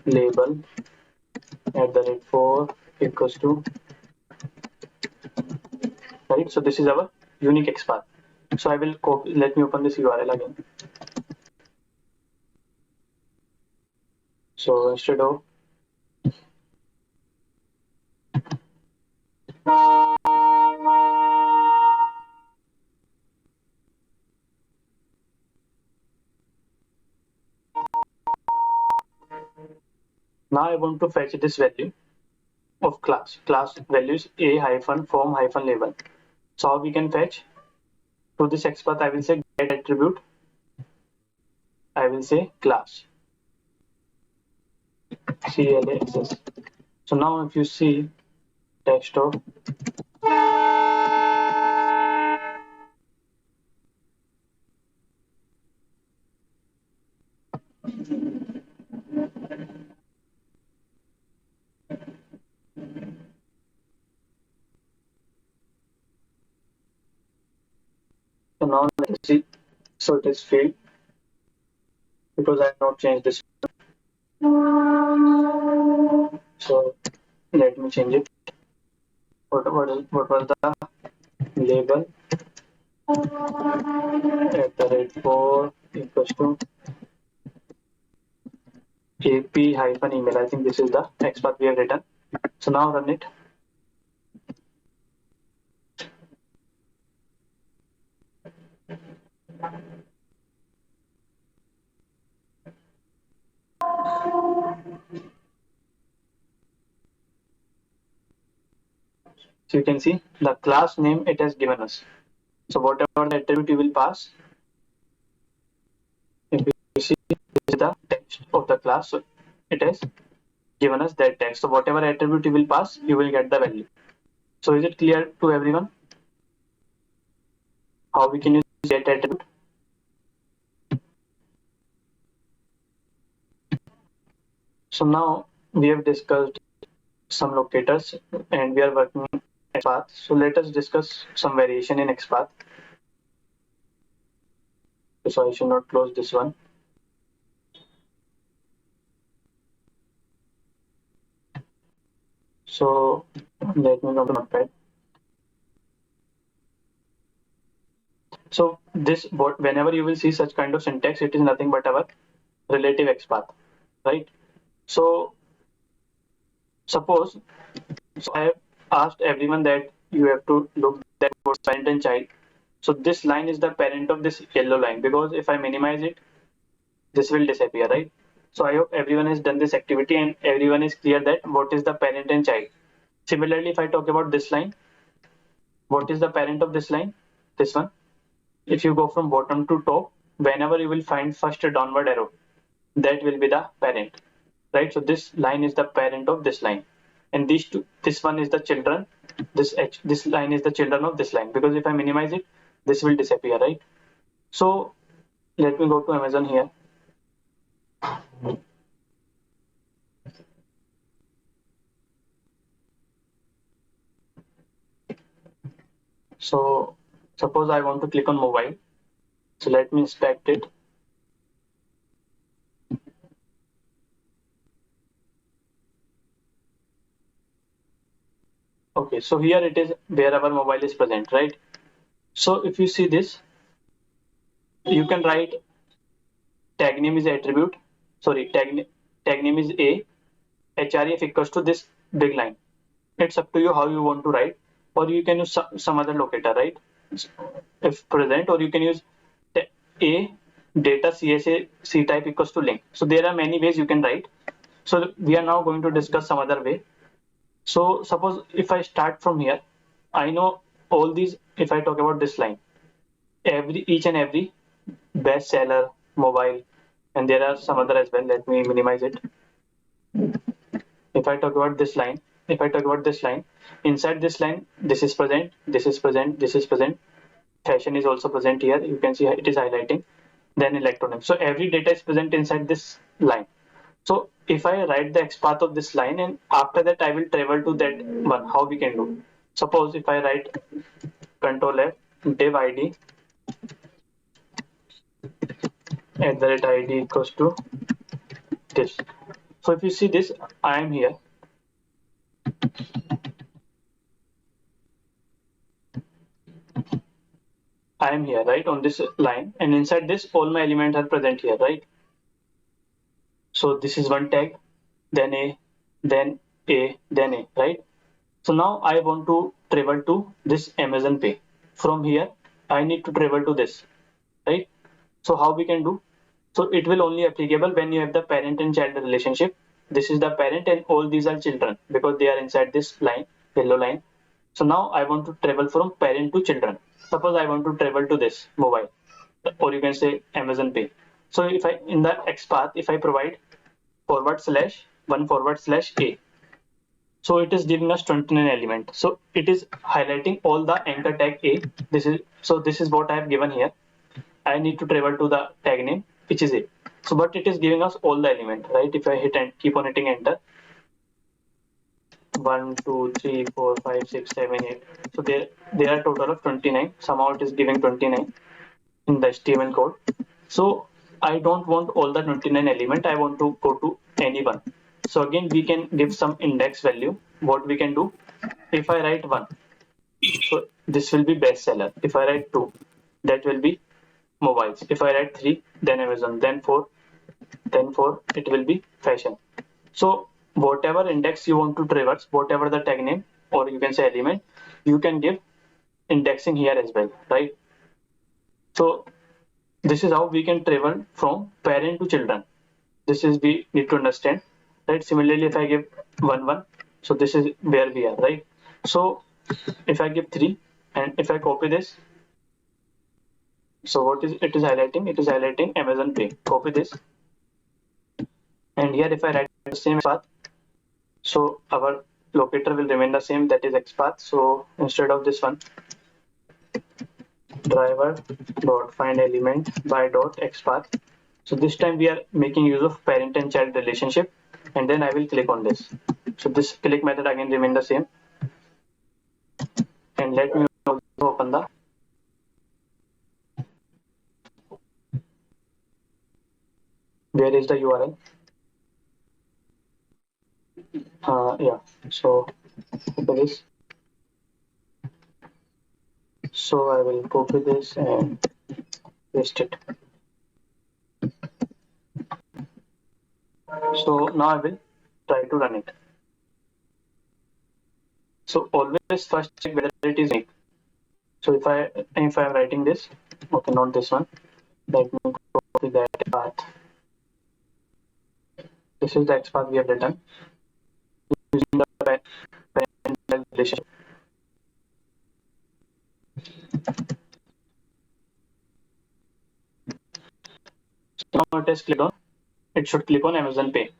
S2: label at the rate 4 equals to right. So this is our unique XPath. So I will copy. Let me open this URL again. So instead of now I want to fetch this value of class. Class values a hyphen form hyphen label. So how we can fetch to this XPath? I will say get attribute. I will say class class. So now if you see text of so now let's see. So it is failed because I have not changed this. So let me change it. What was the label at the rate 4 equals to ap hyphen email. I think this is the XPath we have written. So now run it. So you can see the class name it has given us. So whatever the attribute you will pass, if you see this is the text of the class, so it has given us that text. So whatever attribute you will pass, you will get the value. So is it clear to everyone how we can use get attribute? So now we have discussed some locators and we are working XPath. So let us discuss some variation in XPath. So I should not close this one. So let me come to Notepad. So this whenever you will see such kind of syntax, it is nothing but our relative XPath, right? So suppose so I have asked everyone that you have to look that for parent and child. So this line is the parent of this yellow line because if I minimize it, this will disappear, right? So I hope everyone has done this activity and everyone is clear that what is the parent and child. Similarly, if I talk about this line, what is the parent of this line? This one. If you go from bottom to top, whenever you will find first a downward arrow, that will be the parent, right? So this line is the parent of this line, and these two, this one is the children. This line is the children of this line, because if I minimize it, this will disappear, right? So let me go to Amazon here. So suppose I want to click on mobile. So let me inspect it. Okay, so here it is where our mobile is present, right? So if you see this, you can write tag name is attribute, sorry, tag name is a, href equals to this big line. It's up to you how you want to write, or you can use some other locator, right? If present, or you can use a data csa c type equals to link. So there are many ways you can write. So we are now going to discuss some other way. So suppose if I start from here, I know all these. If I talk about this line, each and every bestseller, mobile, and there are some other as well. Let me minimize it. If I talk about this line, inside this line, this is present, this is present, this is present. Fashion is also present here. You can see it is highlighting. Then electronics. So every data is present inside this line. So if I write the XPath of this line, and after that I will travel to that one, how we can do? Suppose if I write Control F, div ID at the rate ID equals to this. So if you see this, I am here. I am here, right, on this line, and inside this, all my elements are present here, right? So this is one tag, then A, then A, then A, right? So now I want to travel to this Amazon Pay. From here, I need to travel to this, right? So how we can do? So it will only applicable when you have the parent and child relationship. This is the parent and all these are children because they are inside this line, yellow line. So now I want to travel from parent to children. Suppose I want to travel to this mobile, or you can say Amazon Pay. So if I in the XPath, if I provide /1/a, so it is giving us 29 element. So it is highlighting all the anchor tag A. This is what I have given here. I need to travel to the tag name, which is A. So but it is giving us all the element, right? If I hit and keep on hitting enter, 1 2 3 4 5 6 7 8. So there are total of 29. Somehow it is giving 29 in the HTML code. So I don't want all the 29 element. I want to go to any one. So again we can give some index value. What we can do, if I write 1, so this will be bestseller. If I write 2, that will be mobiles. If I write 3, then Amazon. Then 4, it will be fashion. So whatever index you want to traverse, whatever the tag name, or you can say element, you can give indexing here as well, right? So this is how we can travel from parent to children. This is we need to understand, right? Similarly, if I give 1 1, so this is where we are, right? So if I give 3, and if I copy this, so what is it is highlighting? It is highlighting Amazon Pay. Copy this, and here if I write the same path, so our locator will remain the same, that is XPath. So instead of this one, driver dot find element by dot XPath. So this time we are making use of parent and child relationship, and then I will click on this. So this click method again remain the same, and let me open the where is the URL. Yeah, so copy this. So I will copy this and paste it. So now I will try to run it. So always first check whether it is unique. So if I am writing this, okay, not this one. Let me copy that path. This is the XPath we have written using the parental relationship. So now it is clicked on. It should click on Amazon Pay.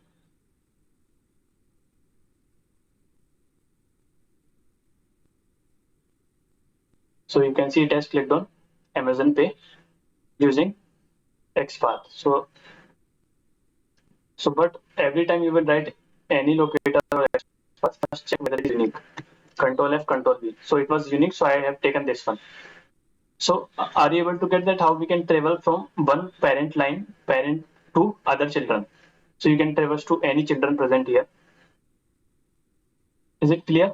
S2: So you can see it has clicked on Amazon Pay using XPath. So but every time you will write any locator or XPath, first check whether it is unique. Control F, Control V. So it was unique, so I have taken this one. So are you able to get that how we can travel from one parent to other children? So you can traverse to any children present here. Is it clear?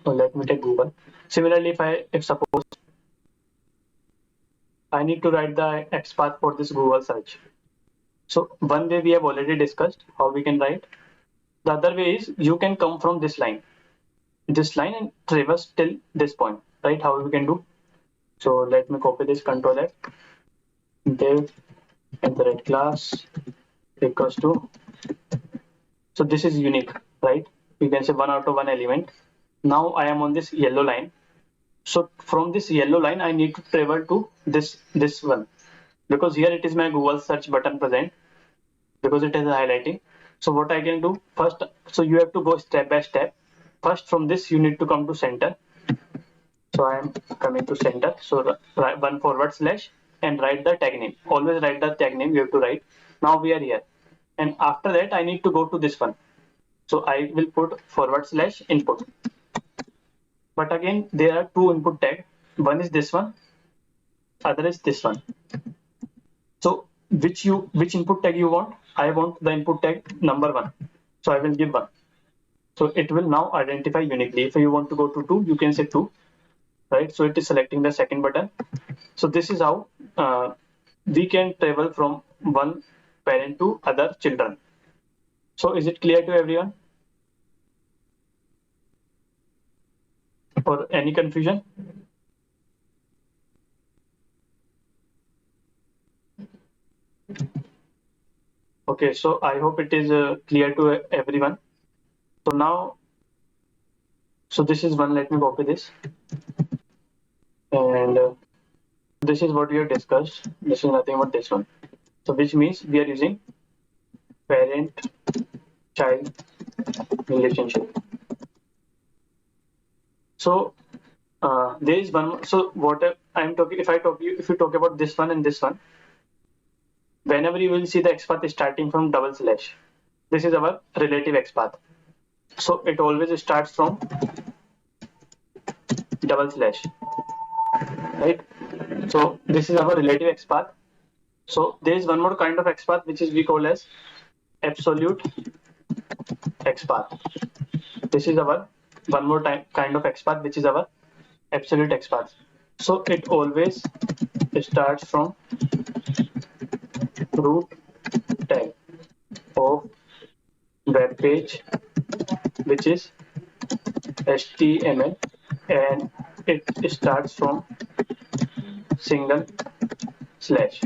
S2: So let me take Google. Similarly, if suppose I need to write the XPath for this Google search. So one way we have already discussed how we can write. The other way is you can come from this line and traverse till this point, right? How we can do? So let me copy this, Control F, div enter class equals to. So this is unique, right? You can say 1 out of 1 element. Now I am on this yellow line. So from this yellow line, I need to travel to this one, because here it is my Google search button present, because it is highlighting. So what I can do first, so you have to go step by step. First from this you need to come to center. So I am coming to center. So write one forward slash and write the tag name. Always write the tag name. You have to write. Now we are here, and after that I need to go to this one. So I will put forward slash input. But again there are two input tag. One is this one. Other is this one. So which input tag you want? I want the input tag number 1. So I will give 1. So it will now identify uniquely. If you want to go to 2, you can say 2, right? So it is selecting the second button. So this is how we can travel from one parent to other children. So is it clear to everyone? Or any confusion? Okay, so I hope it is clear to everyone. So now, so this is one. Let me copy this, and this is what we have discussed. This is nothing but this one. So which means we are using parent-child relationship. So there is one. So what I'm talking, if you talk about this one and this one, whenever you will see the XPath is starting from double slash, this is our relative XPath. So it always starts from double slash, right? So this is our relative XPath. So there is one more kind of XPath which is we call as absolute XPath. This is our one more kind of XPath which is our absolute XPath. So it always starts from root tag of web page, which is HTML, and it starts from single slash,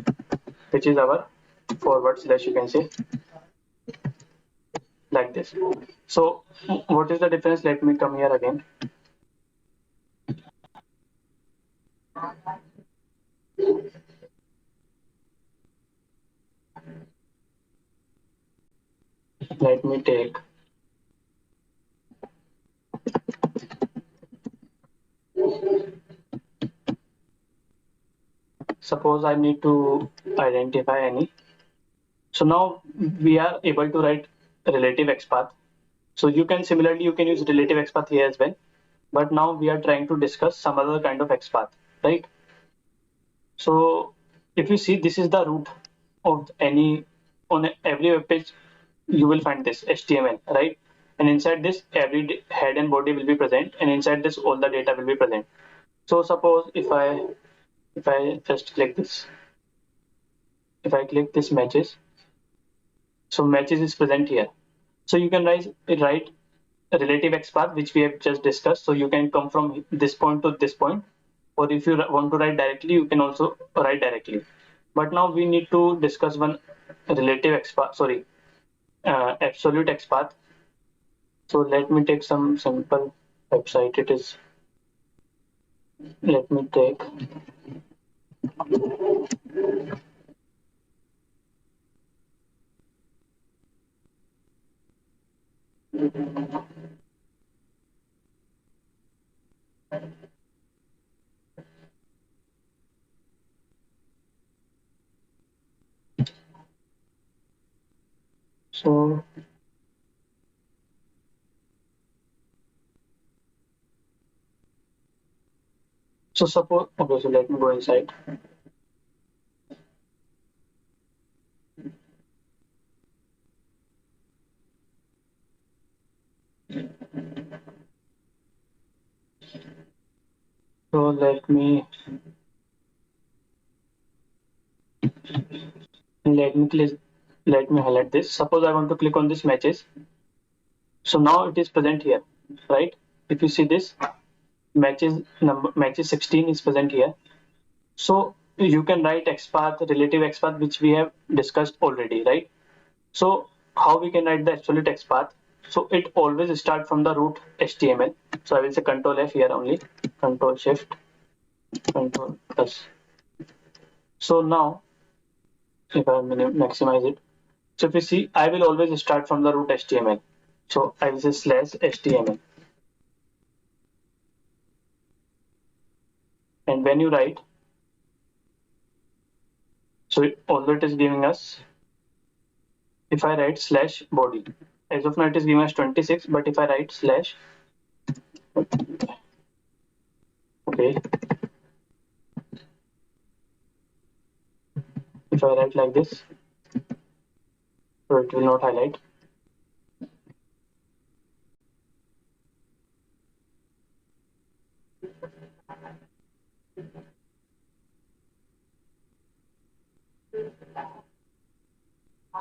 S2: which is our forward slash, you can say, like this. So what is the difference? Let me come here again. Let me take suppose I need to identify any. So now we are able to write relative XPath. So you can similarly you can use relative XPath here as well. But now we are trying to discuss some other kind of XPath, right? So if you see, this is the root of any, on every web page you will find this HTML, right? And inside this every head and body will be present, and inside this all the data will be present. So suppose if I just click this, if I click this matches, so matches is present here. So you can write a relative XPath which we have just discussed. So you can come from this point to this point, or if you want to write directly, you can also write directly. But now we need to discuss one relative XPath, sorry, absolute XPath. So let me take some simple website. It is, let me take, so suppose, okay, so let me go inside. So let me click, let me highlight this. Suppose I want to click on this matches. So now it is present here, right? If you see this, matches 16 is present here. So you can write XPath, relative XPath, which we have discussed already, right? So how we can write the absolute XPath? So it always start from the root HTML. So I will say Control F here only, Control Shift, Control S. So now if I maximize it, so if you see, I will always start from the root HTML. So I will say slash HTML. And when you write, so although it is giving us, if I write slash body, as of now it is giving us 26, but if I write slash, okay, if I write like this, so it will not highlight.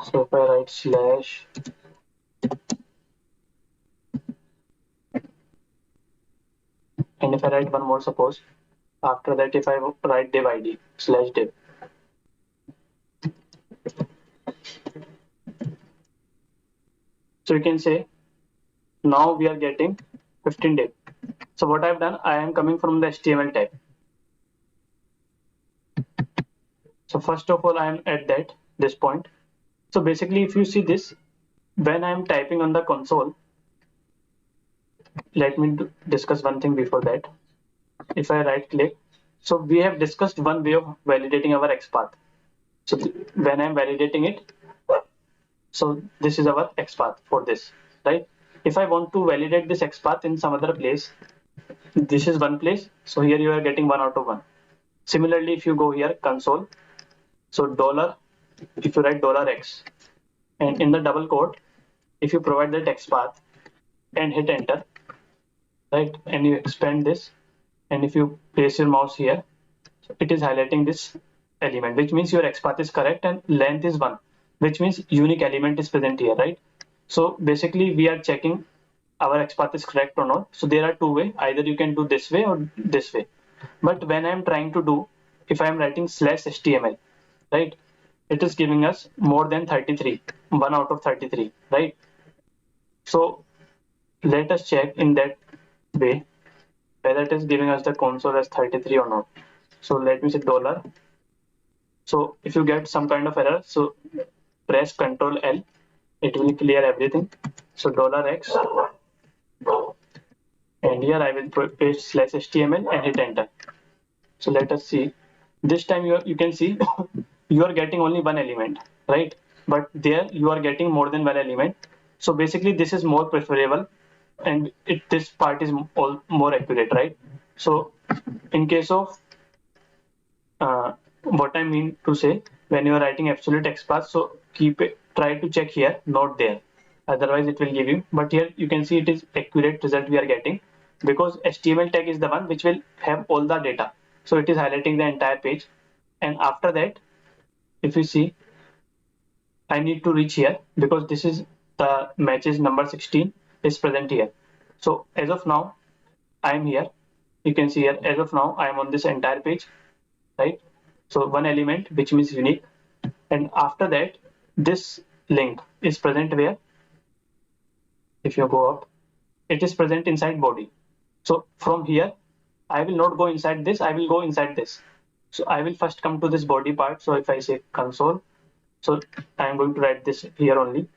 S2: So if I write slash, and if I write one more, suppose, after that if I write div id slash div, so you can say now we are getting 15 div. So what I've done, I am coming from the HTML tag. So first of all, I am at this point. So basically, if you see this, when I am typing on the console, let me discuss one thing before that. If I right click, so we have discussed one way of validating our XPath. So when I'm validating it, so this is our XPath for this, right? If I want to validate this XPath in some other place, this is one place. So here you are getting 1 out of 1. Similarly, if you go here console, so dollar, if you write $X, and in the double quote, if you provide the text path and hit enter, right, and you expand this, and if you place your mouse here, it is highlighting this element, which means your XPath is correct and length is 1, which means unique element is present here, right? So basically we are checking our XPath is correct or not. So there are two ways, either you can do this way or this way. But when I'm trying to do, if I'm writing slash HTML, right, it is giving us more than 33, 1 out of 33, right? So let us check in that way whether it is giving us the console as 33 or not. So let me say dollar. So if you get some kind of error, so press Control L, it will clear everything. So $X, and here I will paste slash HTML and hit enter. So let us see. This time you can see you are getting only one element, right? But there you are getting more than one element. So basically this is more preferable, and this part is more accurate, right? So in case of what I mean to say, when you are writing absolute XPath, so try to check here, not there. Otherwise it will give you, but here you can see it is accurate result we are getting, because HTML tag is the one which will have all the data. So it is highlighting the entire page. And after that, if you see, I need to reach here because this is the matches number 16 is present here. So as of now, I am here. you can see here, as of now I am on this entire page, right? So one element, which means unique, and after that this link is present where? If you go up, it is present inside body. So from here I will not go inside this, I will go inside this. So I will first come to this body part. So if I say console, so I am going to write this here only.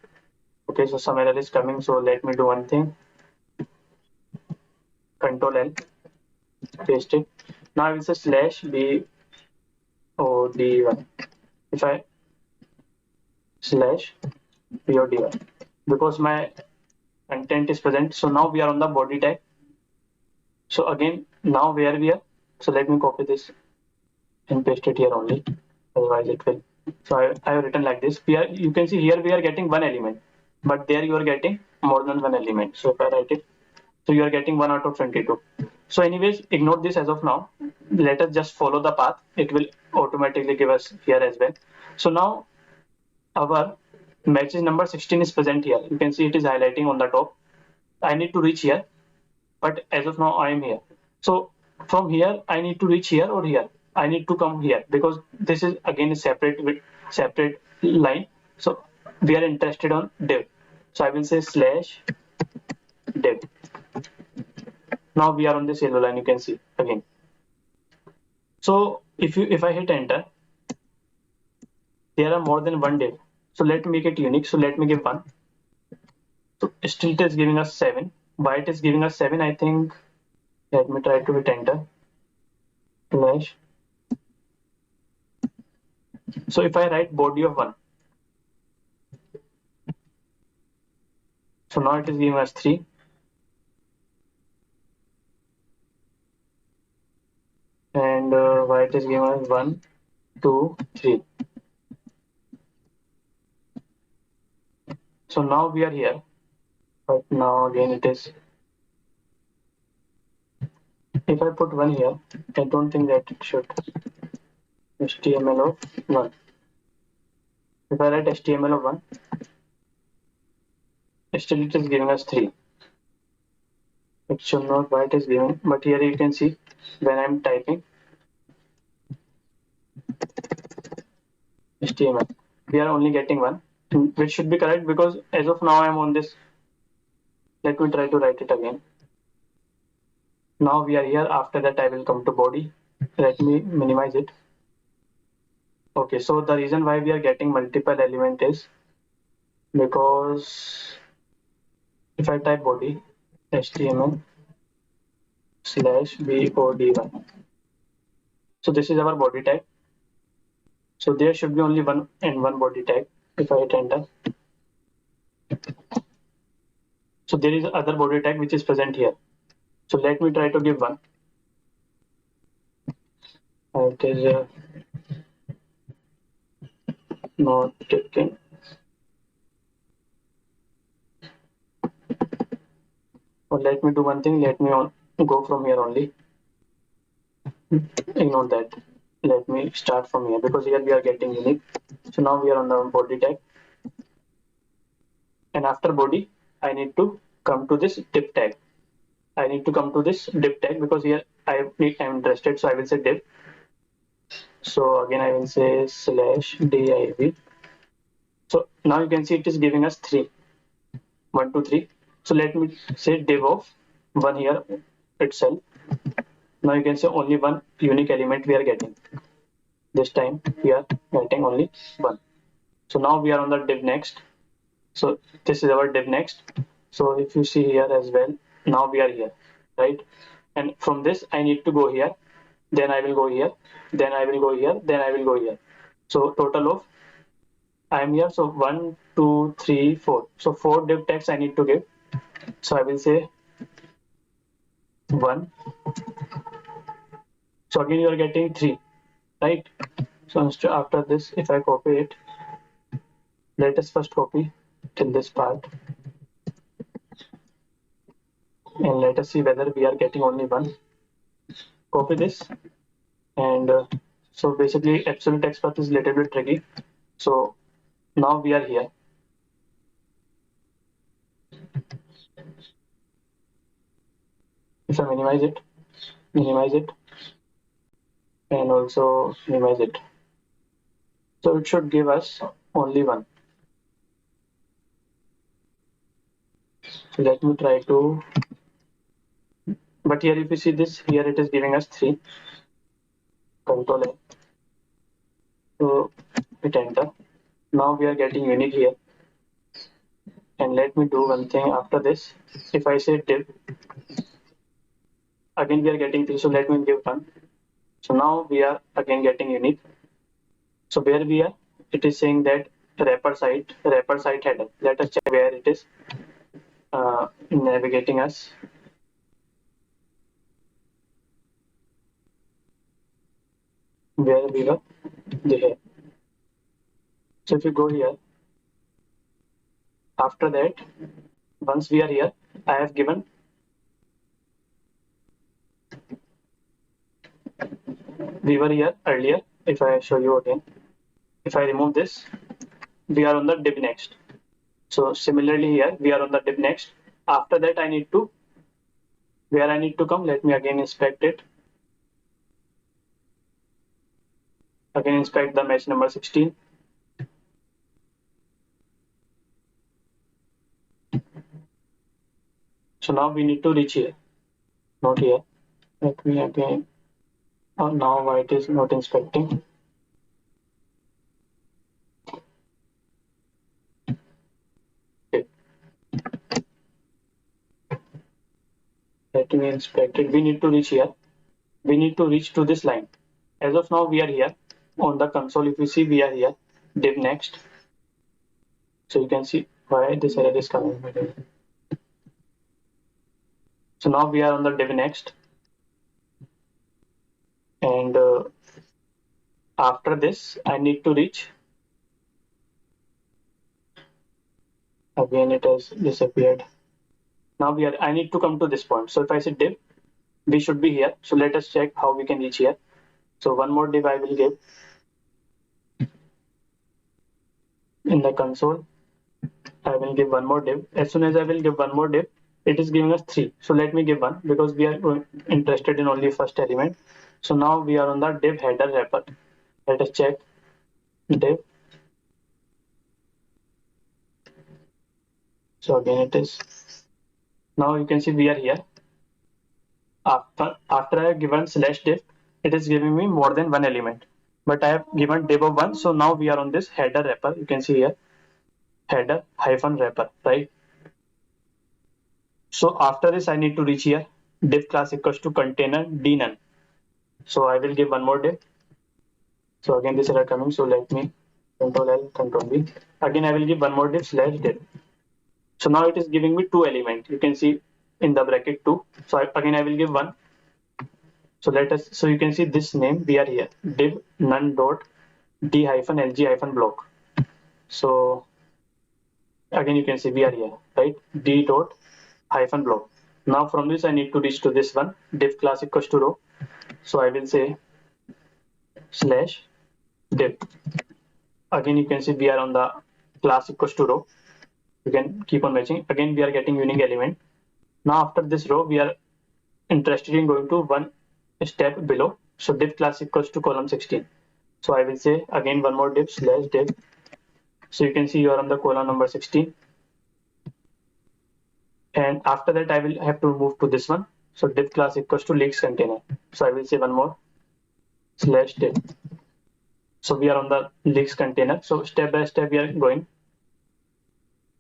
S2: Okay, so some error is coming, so let me do one thing. Control L, paste it. Now I will say slash BOD1. If I slash BOD1, because my content is present. So now we are on the body tag. So again, now where we are? So let me copy this and paste it here only. Otherwise it will. So I have written like this. We are, you can see here we are getting one element, but there you are getting more than one element. So if I write it, so you are getting 1 out of 22. So anyways, ignore this as of now. Let us just follow the path. It will automatically give us here as well. So now our matches number 16 is present here. You can see it is highlighting on the top. I need to reach here, but as of now I am here. So from here I need to reach here or here. I need to come here because this is again a separate line. So we are interested on div. So I will say slash div. Now we are on this yellow line, you can see again. So if I hit enter, there are more than one div. So let me make it unique. So let me give one. So still it is giving us 7. Why it is giving us 7? I think, let me try to hit enter. Slash. So if I write body of 1, so now it is giving us 3. And why it is giving us 1, 2, 3. So now we are here, but now again it is. If I put 1 here, I don't think that it should. HTML of 1. If I write HTML of 1, still it is giving us 3. It should not why it is giving, but here you can see when I'm typing HTML, we are only getting 1, which should be correct because as of now I'm on this. Let me try to write it again. Now we are here. After that I will come to body. Let me minimize it. Okay, so the reason why we are getting multiple element is because if I type body HTML slash BOD1, so this is our body tag. So there should be only one and one body tag. If I hit enter, so there is other body tag which is present here. So let me try to give one. It is not taken. Or let me do one thing. Let me go from here only. Ignore that. Let me start from here because here we are getting unique. So now we are on the body tag, and after body I need to come to this div tag. I need to come to this div tag because here I'm interested. So I will say div. So again I will say slash div. So now you can see it is giving us 3. 1, 2, 3. So let me say div of 1 here itself. Now you can say only one unique element we are getting. This time we are getting only one. So now we are on the div next. So this is our div next. So if you see here as well, now we are here, right? And from this I need to go here, then I will go here, then I will go here, then I will go here. So total of I am here. So 1, 2, 3, 4. So 4 div tags I need to give. So I will say 1. So again you are getting 3, right? So after this, if I copy it, let us first copy till this part, and let us see whether we are getting only one. Copy this, and so basically absolute text path is a little bit tricky. So now we are here. If I minimize it, minimize it, and also minimize it. So it should give us only one. So let me try to, but here if you see this, here it is giving us 3. Control A. So hit enter. Now we are getting unique here. And let me do one thing after this. If I say div, again we are getting 3. So let me give 1. So now we are again getting unique. So where we are, it is saying that wrapper site header. Let us check where it is navigating us. Where we were there. So if you go here, after that, once we are here, I have given we were here earlier. If I show you again, if I remove this, we are on the div next. So similarly here, we are on the div next. After that, I need to, where I need to come, let me again inspect it. Again inspect the mesh number 16. So now we need to reach here, not here. Let me again, oh, now why it is not inspecting. Okay. Let me inspect it. We need to reach here. We need to reach to this line. As of now, we are here on the console. If you see, we are here, div next. So you can see why this error is coming. So now we are on the div next. And after this, I need to reach. Again, it has disappeared. Now I need to come to this point. So if I say div, we should be here. So let us check how we can reach here. So one more div I will give in the console. I will give one more div. As soon as I will give one more div, it is giving us 3. So let me give 1 because we are interested in only first element. So now we are on the div header wrapper. Let us check div. So again it is. Now you can see we are here. After I have given slash div, it is giving me more than one element. But I have given div of 1. So now we are on this header wrapper. You can see here header hyphen wrapper, right? So after this, I need to reach here. Div class equals to container d none. So I will give one more div. So again, this error coming. So let me control L, control V. Again, I will give one more div slash div. So now it is giving me 2 elements. You can see in the bracket 2. So again, I will give 1. So let us. So you can see this name. We are here. Div none dot d hyphen lg hyphen block. So again, you can see we are here, right? D dot hyphen block. Now from this I need to reach to this one, div class equals to row. So I will say slash div. Again you can see we are on the class equals to row. You can keep on matching. Again we are getting unique element. Now after this row we are interested in going to one step below. So div class equals to column 16. So I will say again one more div slash div. So you can see you are on the column number 16. And after that I will have to move to this one. So div class equals to leaks container. So I will say one more slash div. So we are on the leaks container. So step by step we are going.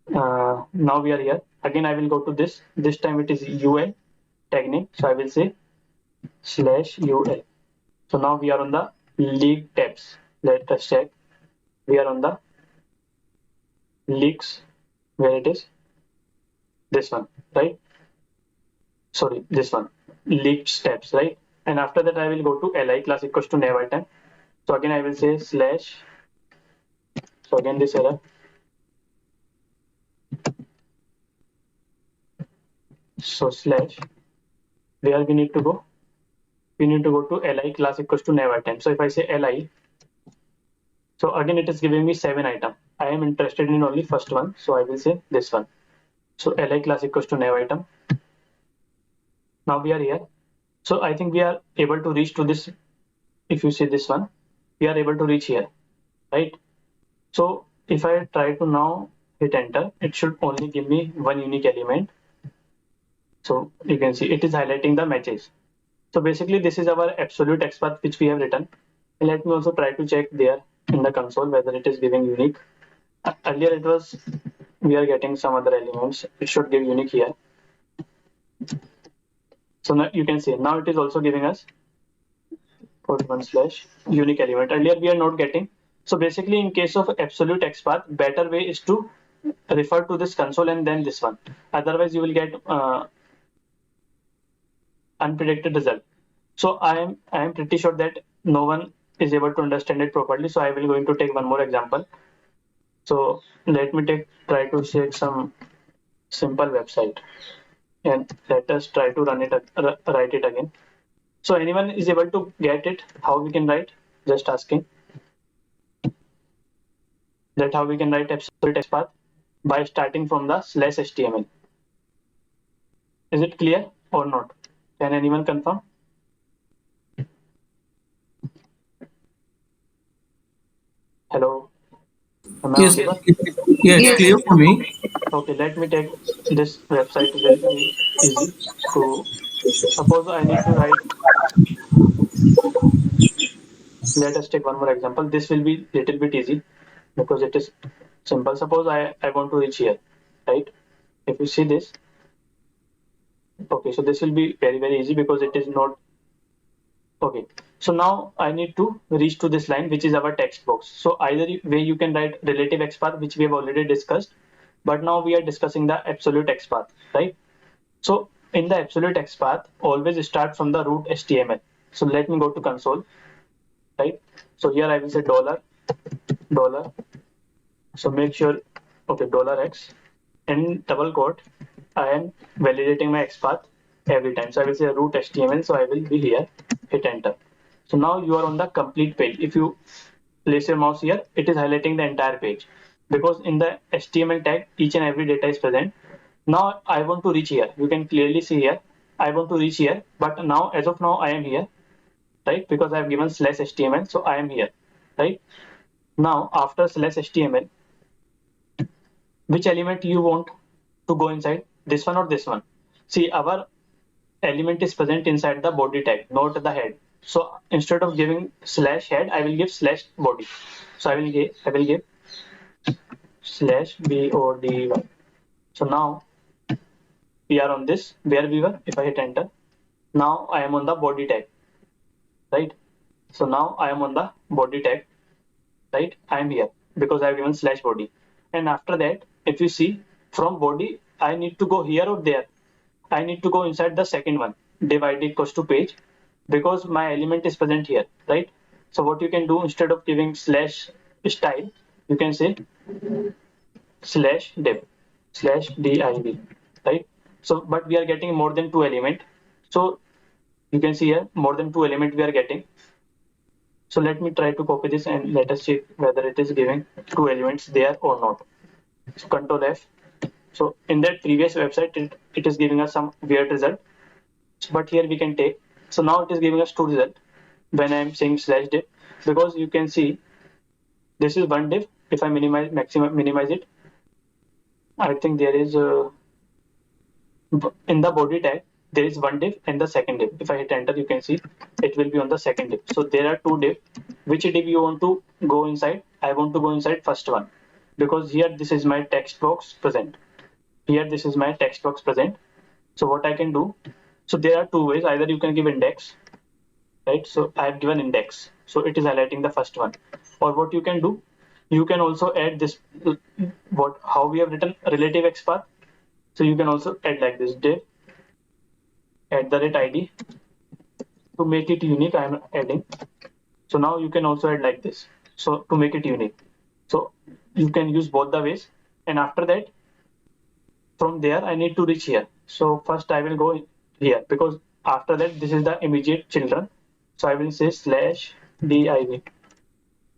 S2: Now we are here. Again I will go to this. This time it is ul tag name. So I will say slash ul. So now we are on the leak tabs. Let us check. We are on the leaks. Where it is? This one, right? Sorry, this one. Leaked steps, right? And after that I will go to li class equals to nav item. So again I will say slash. So again this error. So slash. Where we need to go? We need to go to li class equals to nav item. So if I say li, so again it is giving me 7 item. I am interested in only first one. So I will say this one. So li class equals to nav item. Now we are here. So I think we are able to reach to this. If you see this one, we are able to reach here, right? So if I try to now hit enter, it should only give me one unique element. So you can see it is highlighting the matches. So basically this is our absolute XPath which we have written. And let me also try to check there in the console whether it is giving unique. Earlier it was, we are getting some other elements. It should give unique here. So now you can see now it is also giving us /1 unique element. Earlier we are not getting. So basically in case of absolute XPath, better way is to refer to this console and then this one. Otherwise you will get unpredicted result. So I am pretty sure that no one is able to understand it properly. So I will going to take one more example. So let me try to check some simple website and let us try to write it again. So anyone is able to get it how we can write? Just asking that how we can write absolute XPath by starting from the /html. Is it clear or not? Can anyone confirm? Hello, am I
S1: Yes,
S2: audible?
S1: yeah, it's
S3: Yes.
S1: clear for me.
S2: Okay, let me take this website will be easy to suppose I need to write. Let us take one more example. This will be little bit easy because it is simple. Suppose I want to reach here, right? If you see this, okay, so this will be very easy because it is not okay. So now I need to reach to this line, which is our text box. So either way you can write relative XPath, which we have already discussed, but now we are discussing the absolute XPath, right? So in the absolute XPath, always start from the root HTML. So let me go to console, right? So here I will say dollar. So make sure, okay, $X in double quote. I am validating my XPath every time. So I will say root HTML. So I will be here, hit enter. So now you are on the complete page. If you place your mouse here, it is highlighting the entire page because in the HTML tag, each and every data is present. Now I want to reach here. You can clearly see here. I want to reach here, but now as of now I am here, right? Because I have given /HTML, so I am here, right? Now after /HTML, which element you want to go inside, this one or this one? See, our element is present inside the body tag, not the head. So instead of giving /head, I will give /body. So I will give /body. So now we are on this where we were. If I hit enter, now I am on the body tag, right? So now I am on the body tag, right? I am here because I have given /body. And after that, if you see from body, I need to go here or there. I need to go inside the second one, divide equals to page, because my element is present here, right? So what you can do instead of giving /style, you can say /div, right? So, but we are getting more than two element. So you can see here more than two element we are getting. So let me try to copy this and let us check whether it is giving two elements there or not. So Control F. So in that previous website, it is giving us some weird result, but here we can take. So now it is giving us two result when I am saying /div, because you can see this is one div. If I minimize it, I think there is in the body tag there is one div and the second div. If I hit enter, you can see it will be on the second div. So there are two div. Which div you want to go inside? I want to go inside first one because here this is my text box present. Here this is my text box present. So what I can do? So there are two ways. Either you can give index, right? So I have given index. So it is highlighting the first one. Or what you can do? You can also add this. What how we have written relative XPath. So you can also add like this div @id to make it unique. I am adding. So now you can also add like this. So to make it unique. So you can use both the ways. And after that, from there I need to reach here. So first I will go here because after that this is the immediate children. So I will say /div.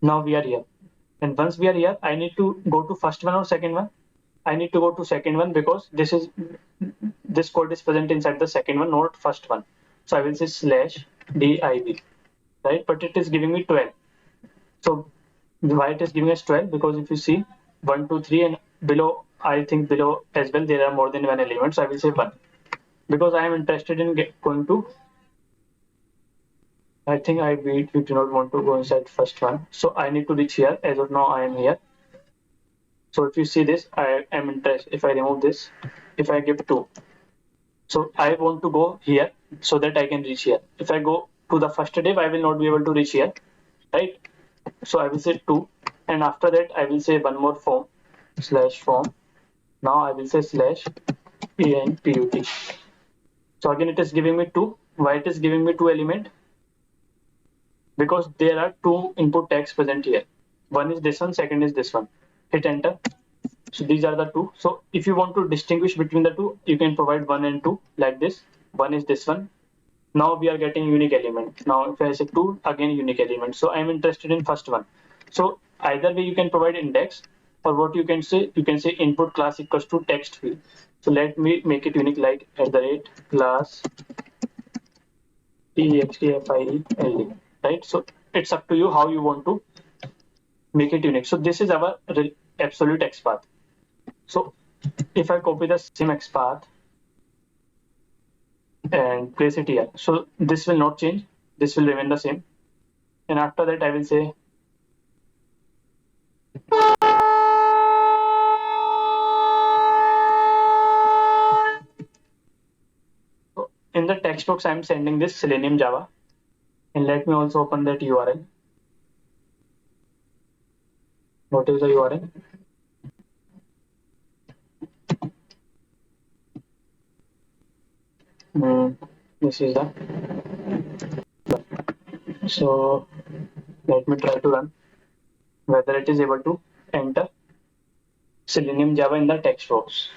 S2: Now we are here. And once we are here, I need to go to first one or second one. I need to go to second one because this code is present inside the second one, not first one. So I will say slash div, right? But it is giving me 12. So why it is giving us 12? Because if you see 1, 2, 3, and below, I think below as well there are more than one element. So I will say 1 because I am interested in going to. I think we do not want to go inside first one. So I need to reach here. As of now, I am here. So if you see this, I am interested. If I remove this, if I give 2, so I want to go here so that I can reach here. If I go to the first div, I will not be able to reach here, right? So I will say 2, and after that I will say one more form slash form. Now I will say slash enput. So again it is giving me 2. Why it is giving me 2 element? Because there are 2 input tags present here. One is this one, second is this one. Hit enter. So these are the 2. So if you want to distinguish between the 2, you can provide 1 and 2 like this. One is this one. Now we are getting unique element. Now if I say 2, again unique element. So I am interested in first one. So either way you can provide index, or what you can say input class equals to text field. So let me make it unique like @class textfield, right? So it's up to you how you want to make it unique. So this is our absolute XPath. So if I copy the same XPath and place it here, so this will not change. This will remain the same. And after that, I will say so in the text box, I'm sending this Selenium Java. And let me also open that URL. What is the URL? This is the. So let me try to run whether it is able to enter Selenium Java in the text box.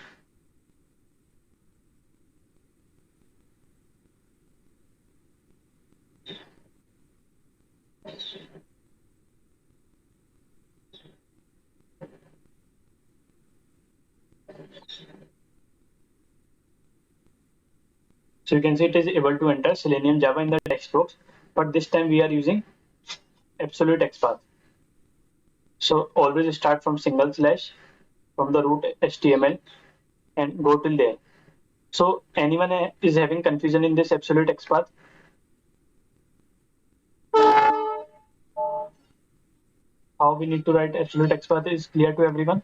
S2: So you can see it is able to enter Selenium Java in the text box, but this time we are using absolute XPath. So always start from single slash from the root HTML and go till there. So anyone is having confusion in this absolute XPath? How we need to write absolute XPath is clear to everyone?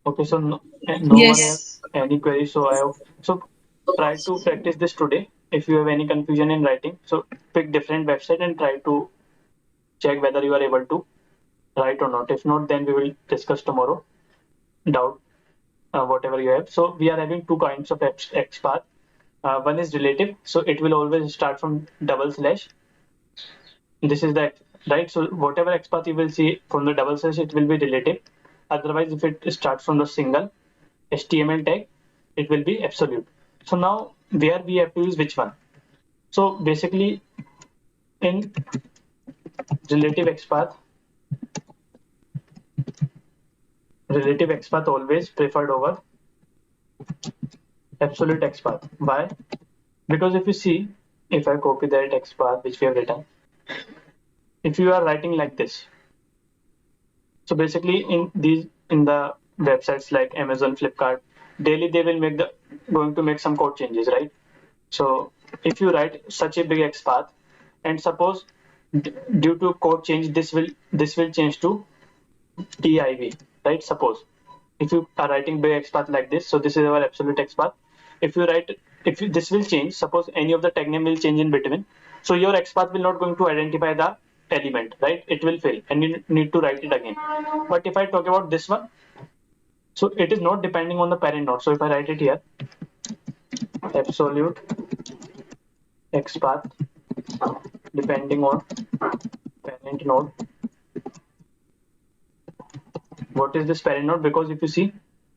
S2: Okay, so no one has
S3: Yes.
S2: any query. So try to practice this today. If you have any confusion in writing, so pick different website and try to check whether you are able to write or not. If not, then we will discuss tomorrow. Doubt whatever you have. So we are having two kinds of XPath. One is relative, so it will always start from double slash. This is the right. So whatever XPath you will see from the double slash, it will be relative. Otherwise, if it starts from the single HTML tag, it will be absolute. So now where we have to use which one? So basically in relative XPath, always preferred over absolute XPath. Why? Because if you see, if I copy that XPath which we have written, if you are writing like this, so basically in the websites like Amazon, Flipkart, daily they will going to make some code changes, right? So if you write such a big XPath, and suppose due to code change, this will change to div, right? Suppose if you are writing big XPath like this, so this is our absolute XPath. If you write, this will change, suppose any of the tag name will change in between, so your XPath will not going to identify the element, right? It will fail and you need to write it again. But if I talk about this one, so it is not depending on the parent node. So if I write it here, absolute XPath depending on parent node. What is this parent node? Because if you see,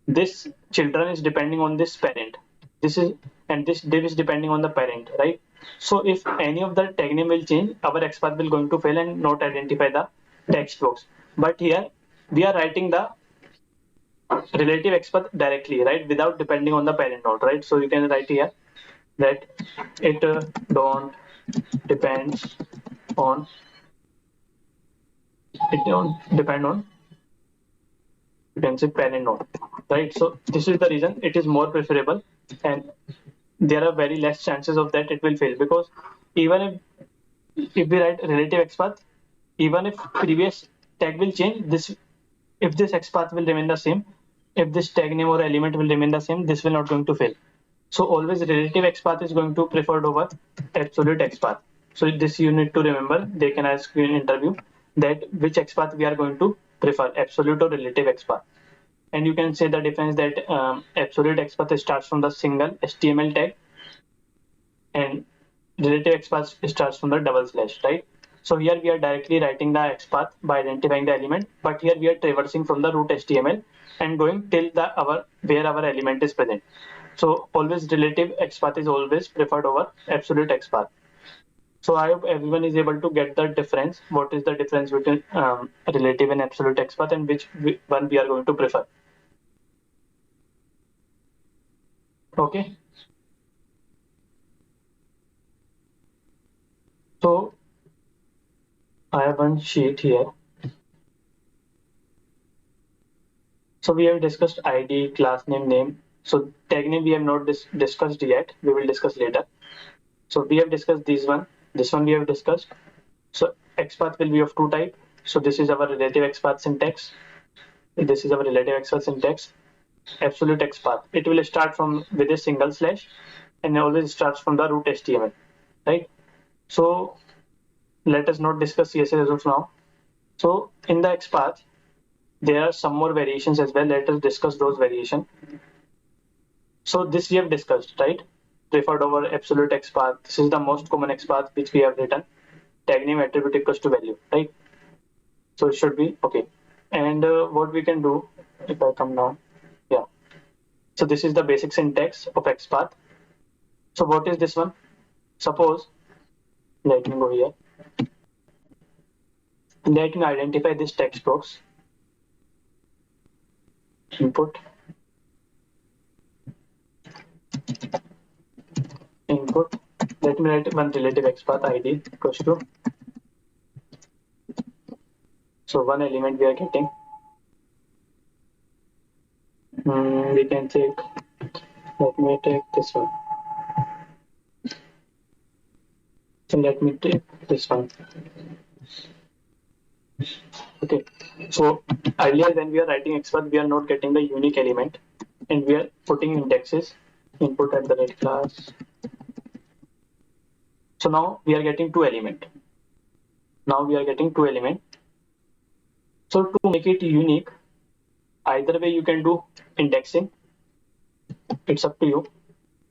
S2: this children is depending on this parent. This is, and this div is depending on the parent, right? So if any of the tag name will change, our XPath will going to fail and not identify the text box. But here we are writing the relative XPath directly, right, without depending on the parent node, right? So you can write here that it don't depends on it don't depend on, you can say, parent node, right? So this is the reason it is more preferable, and there are very less chances of that it will fail, because even if we write relative XPath, even if previous tag will change, this if this XPath will remain the same, if this tag name or element will remain the same, this will not going to fail. So always relative XPath is going to preferred over absolute XPath. So this you need to remember. They can ask you in interview that which XPath we are going to prefer, absolute or relative XPath. And you can say the difference that absolute XPath starts from the single HTML tag, and relative XPath starts from the double slash, right? So here we are directly writing the XPath by identifying the element, but here we are traversing from the root HTML and going till the our where our element is present. So always relative XPath is always preferred over absolute XPath. So I hope everyone is able to get the difference. What is the difference between relative and absolute XPath, and which one we are going to prefer? Okay. So I have one sheet here. So we have discussed ID, class name, name. So tag name we have not discussed yet. We will discuss later. So we have discussed this one we have discussed. So XPath will be of two type. So this is our relative XPath syntax. This is our relative XPath syntax. Absolute XPath. It will start from with a single slash and always starts from the root HTML, right? So let us not discuss CSS as of now. So in the XPath, there are some more variations as well. Let us discuss those variations. So this we have discussed, right? Preferred over absolute XPath. This is the most common XPath which we have written. Tag name attribute equals to value, right? So it should be okay. And what we can do if I come down, yeah. So this is the basic syntax of XPath. So what is this one? Suppose, let me go here. Let me identify this text box. Input, input. Let me write one relative XPath ID equals to. So one element we are getting. We can take. Let me take this one. So let me take this one. Okay. So earlier when we are writing XPath, we are not getting the unique element, and we are putting indexes. Input at the red class. So now we are getting two element. Now we are getting two element. So to make it unique, either way you can do indexing. It's up to you.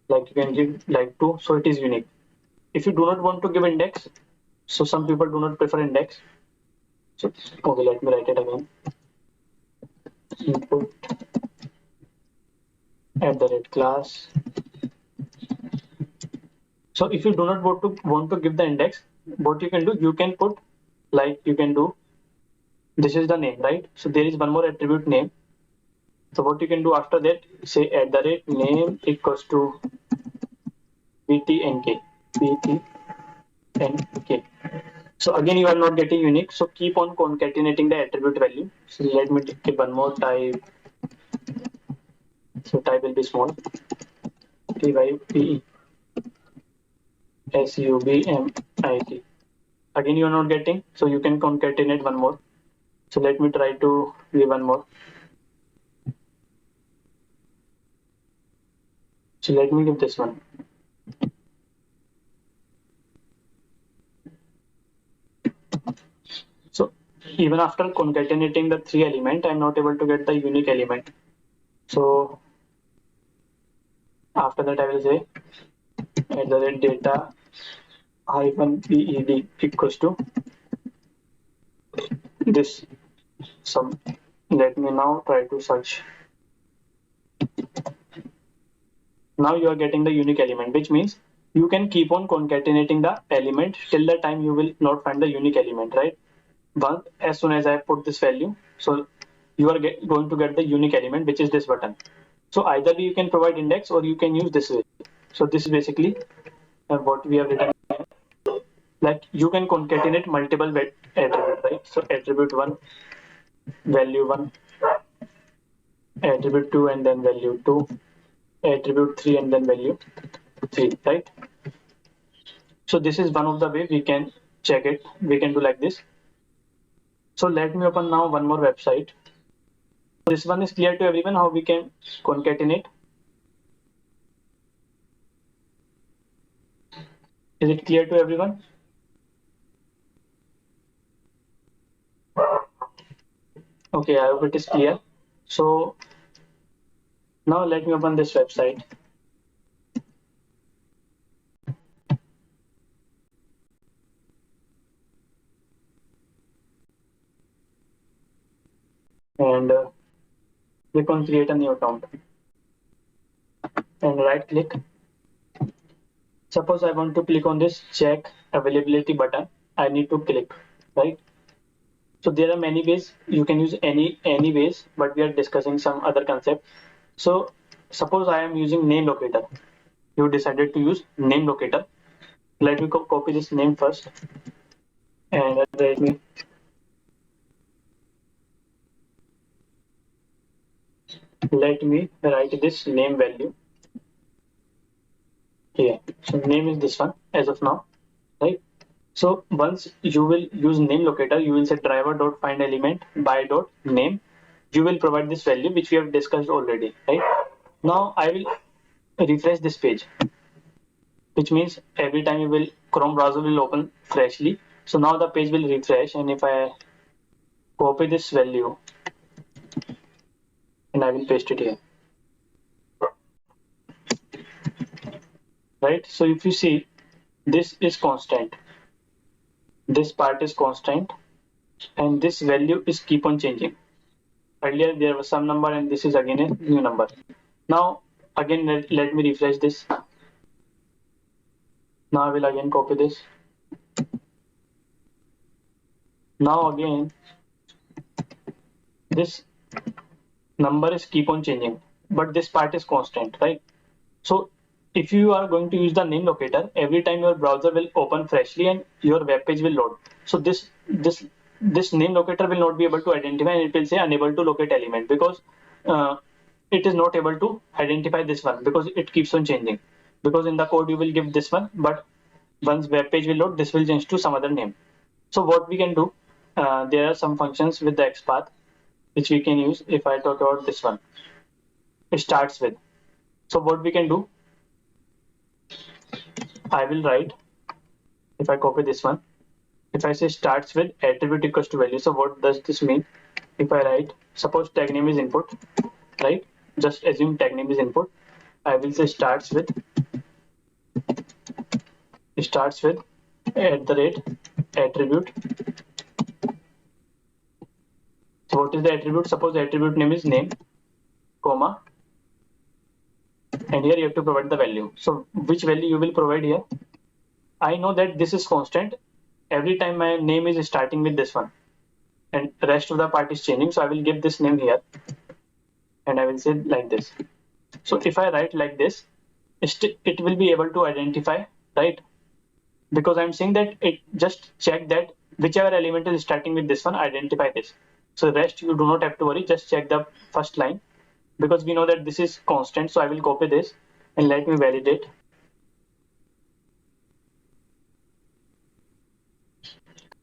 S2: Like you can give like two, so it is unique. If you do not want to give index, so some people do not prefer index. So okay, let me write it again. Input at the red class. So if you do not want to give the index, what you can do, you can put like you can do. This is the name, right? So there is one more attribute name. So what you can do after that, say at the rate name equals to ptnk, ptnk. So again, you are not getting unique. So keep on concatenating the attribute value. So let me give one more type. So type will be small. type submit. Again, you are not getting. So you can concatenate one more. So let me try to give one more. So let me give this one. So even after concatenating the three element, I'm not able to get the unique element. So after that, I will say at the rate data hyphen ped equals to this sum. Let me now try to search. Now you are getting the unique element, which means you can keep on concatenating the element till the time you will not find the unique element, right? Once as soon as I put this value, so you are going to get the unique element, which is this button. So either you can provide index or you can use this way. So this is basically what we have written. Like you can concatenate multiple attributes, right? So attribute 1, value 1, attribute 2, and then value 2, attribute 3, and then value 3, right? So this is one of the way we can check it. We can do like this. So let me open now one more website. This one is clear to everyone how we can concatenate. Is it clear to everyone? Okay, I hope it is clear. So now let me open this website. And click on create a new account and right click. Suppose I want to click on this check availability button. I need to click, right? So there are many ways you can use any ways, but we are discussing some other concept. So suppose I am using name locator. You decided to use name locator. Let me copy this name first and let me write this name value here. So name is this one as of now, right? So once you will use name locator, you will say driver dot find element by dot name. You will provide this value which we have discussed already, right? Now I will refresh this page, which means every time you will Chrome browser will open freshly. So now the page will refresh, and if I copy this value and I will paste it here, right? So if you see, this is constant, this part is constant, and this value is keep on changing. Earlier there was some number and this is again a new number. Now again let me refresh this. Now I will again copy this. Now again this number is keep on changing, but this part is constant, right? So if you are going to use the name locator, every time your browser will open freshly and your web page will load. So this name locator will not be able to identify, and it will say unable to locate element because it is not able to identify this one because it keeps on changing. Because in the code you will give this one, but once web page will load, this will change to some other name. So what we can do, there are some functions with the XPath which we can use. If I talk about this one, it starts with. So what we can do, I will write, if I copy this one, if I say starts with attribute equals to value. So what does this mean? If I write, suppose tag name is input, right? Just assume tag name is input. I will say starts with at the rate attribute. So what is the attribute? Suppose the attribute name is name, comma, and here you have to provide the value. So which value you will provide here? I know that this is constant. Every time my name is starting with this one, and the rest of the part is changing. So I will give this name here, and I will say like this. So if I write like this, it will be able to identify, right? Because I'm saying that it just check that whichever element is starting with this one, identify this. So rest you do not have to worry, just check the first line because we know that this is constant. So I will copy this and let me validate.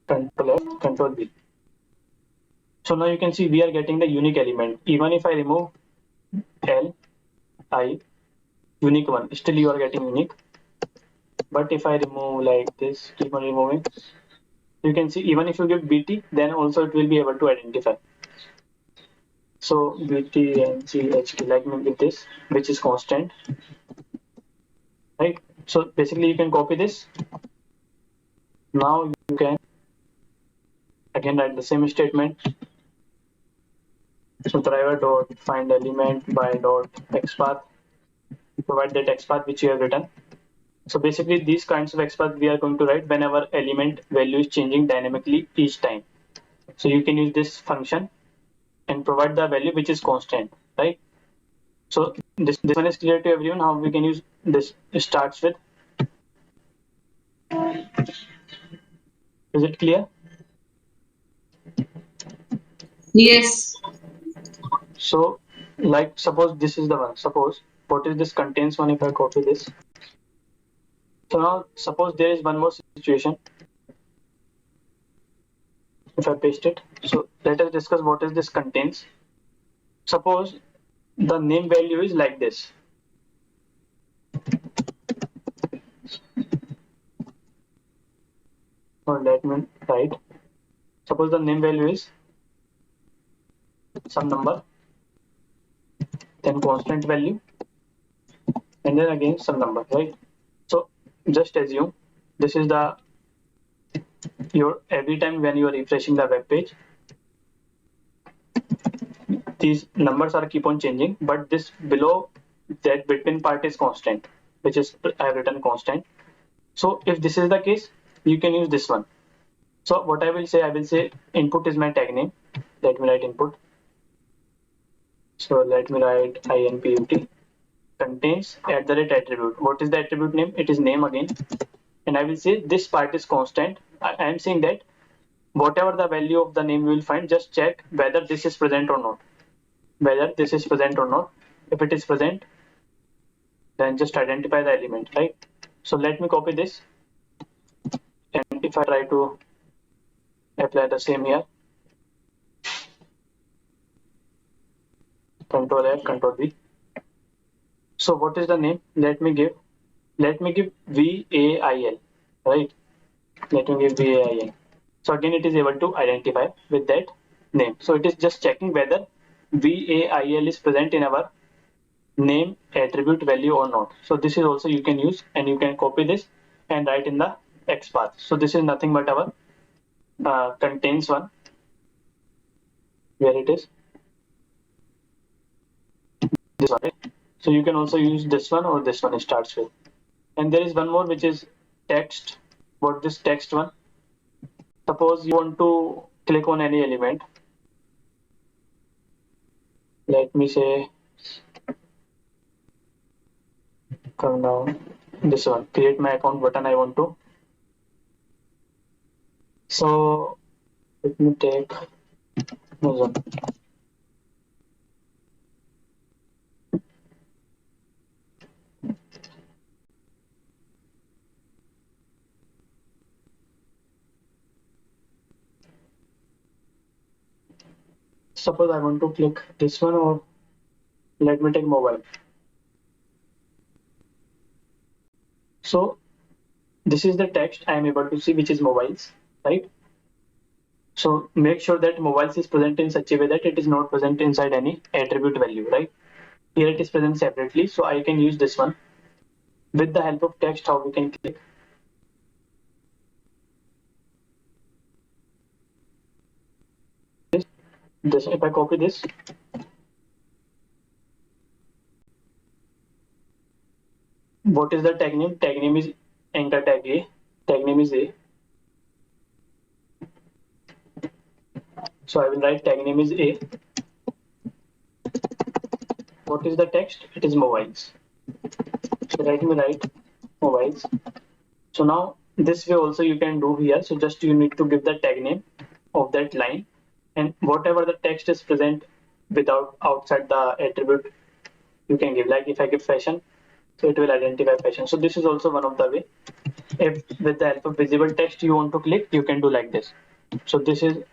S2: Control F, Control V. So now you can see we are getting the unique element. Even if I remove L, I, unique one, still you are getting unique. But if I remove like this, keep on removing, you can see even if you give BT, then also it will be able to identify. So BT and CHT, like me with this, which is constant, right? So basically you can copy this. Now you can again write the same statement. So driver dot find element by dot XPath, provide that XPath which you have written. So basically these kinds of XPath we are going to write whenever element value is changing dynamically each time. So you can use this function and provide the value which is constant, right? So this one is clear to everyone how we can use this. It starts with, is it clear?
S3: Yes.
S2: So like suppose this is the one. Suppose what is this contains one if I copy this. So now suppose there is one more situation. If I paste it, so let us discuss what is this contains. Suppose the name value is like this. Or let me write. Suppose the name value is some number, then constant value, and then again some number, right? So just assume this is the your every time when you are refreshing the web page, these numbers are keep on changing, but this below that between part is constant, which is I have written constant. So if this is the case, you can use this one. So what I will say input is my tag name. Let me write input. So let me write input contains at the rate attribute. What is the attribute name? It is name again. And I will say this part is constant. I am saying that whatever the value of the name you will find, just check whether this is present or not. Whether this is present or not. If it is present, then just identify the element, right? So let me copy this. And if I try to apply the same here, Control F, Control V. So what is the name? Let me give VAIL, right? Let me give VAIL. So again, it is able to identify with that name. So it is just checking whether VAIL is present in our name attribute value or not. So this is also you can use, and you can copy this and write in the XPath. So this is nothing but our contains one, where it is this one, right? So you can also use this one or this one, it starts with. And there is one more which is text. What this text one? Suppose you want to click on any element. Let me say come down this one, create my account button I want to. So let me take Amazon. Suppose I want to click this one, or let me take mobile. So this is the text I am able to see, which is mobiles, right? So make sure that mobiles is present in such a way that it is not present inside any attribute value, right? Here it is present separately, so I can use this one. With the help of text, how we can click. This if I copy this, what is the tag name? Tag name is anchor tag A. Tag name is A. So I will write tag name is A. What is the text? It is mobiles. So let me write mobiles. So now this way also you can do here. So just you need to give the tag name of that line, and whatever the text is present without outside the attribute you can give. Like if I give fashion, so it will identify fashion. So this is also one of the way. If with the help of visible text you want to click, you can do like this. So this is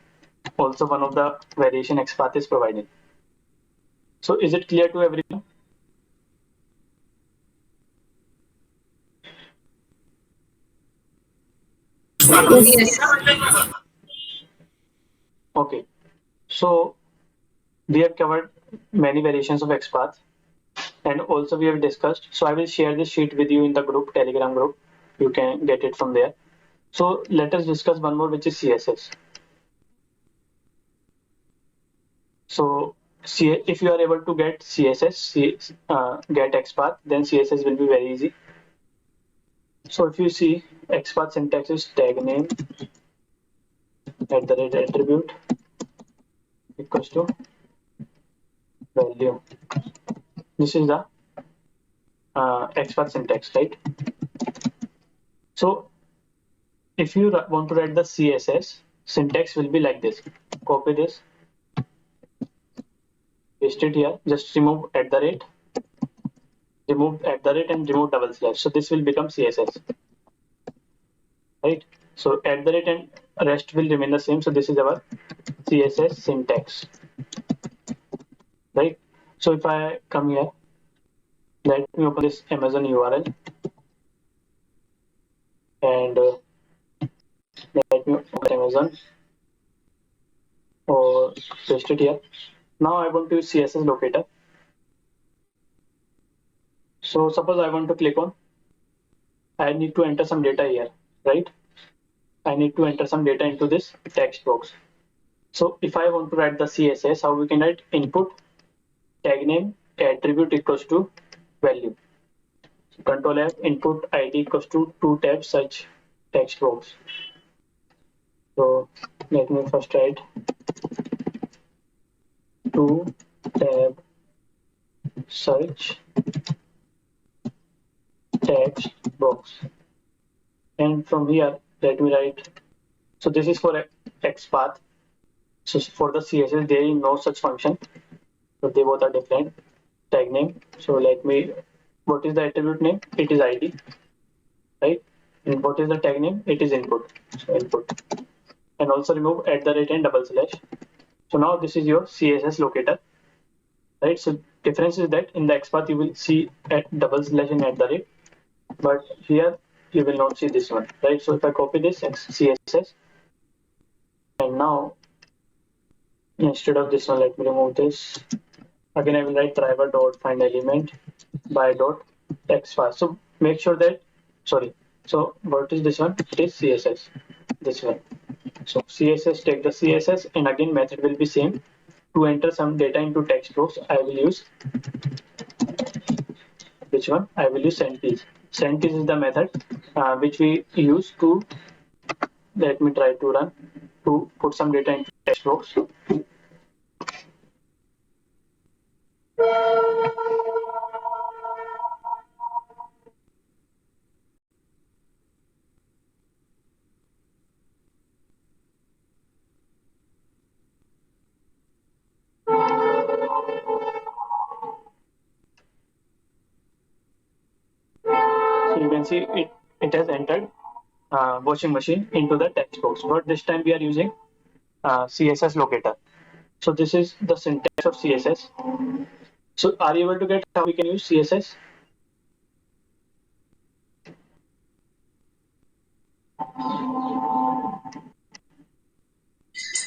S2: also one of the variation XPath is providing. So is it clear to everyone?
S3: Yes.
S2: Okay. So we have covered many variations of XPath, and also we have discussed. So I will share this sheet with you in the group, Telegram group. You can get it from there. So let us discuss one more, which is CSS. So if you are able to get CSS, get XPath, then CSS will be very easy. So if you see, XPath syntax is tag name at the rate attribute equals to value. This is the XPath syntax, right? So if you want to write the CSS, syntax will be like this. Copy this, paste it here, just remove at the rate, and remove double slash. So this will become CSS, right? So at the rate and rest will remain the same. So this is our CSS syntax, right? So if I come here, let me open this Amazon URL and let me open Amazon or paste it here. Now I want to use CSS locator. So suppose I want to click on, I need to enter some data here, right? I need to enter some data into this text box. So if I want to write the CSS, how we can write input tag name attribute equals to value. Control F, input ID equals to 2 tab search text box. So let me first write 2 tab search text box, and from here let me write. So this is for XPath. So for the CSS there is no such function. So they both are different. Tag name. So let me. What is the attribute name? It is ID, right? And what is the tag name? It is input. So input. And also remove at the rate and double slash. So now this is your CSS locator, right? So difference is that in the XPath you will see at double slash and at the rate, but here you will not see this one, right? So if I copy this CSS, and now instead of this one, let me remove this. Again, I will write driver dot find element by dot XPath. So make sure that, sorry. So what is this one? It is CSS. This one. So CSS, take the CSS, and again method will be same. To enter some data into text box, I will use which one? I will use sendkeys. Sendkeys is the method which we use to, let me try to run, to put some data into text box. So you can see it has entered washing machine into the text box, but this time we are using CSS locator. So this is the syntax of CSS. So are you able to get how we can use CSS?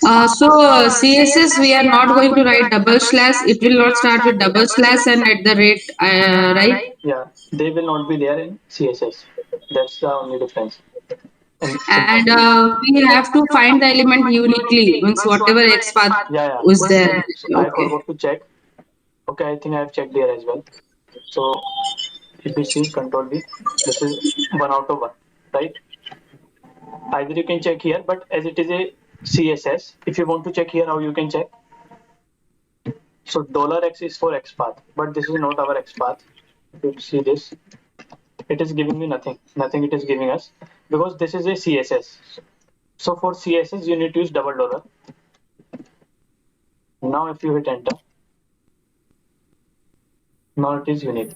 S3: So CSS, we are not going to write double slash. It will not start with double slash and at the rate, right?
S2: Yeah, they will not be there in CSS. That's the only difference.
S3: And we have to find the element uniquely, means whatever X path
S2: Yeah,
S3: is there.
S2: so I
S3: Okay.
S2: forgot to check. Okay, I think I have checked here as well. So if you see control V, this is 1 out of 1, right? Either you can check here, but as it is a CSS, if you want to check here, how you can check? So $X is for XPath, but this is not our XPath. If you see this, it is giving me nothing. Nothing it is giving us because this is a CSS. So for CSS, you need to use $. Now if you hit enter, now it is unique.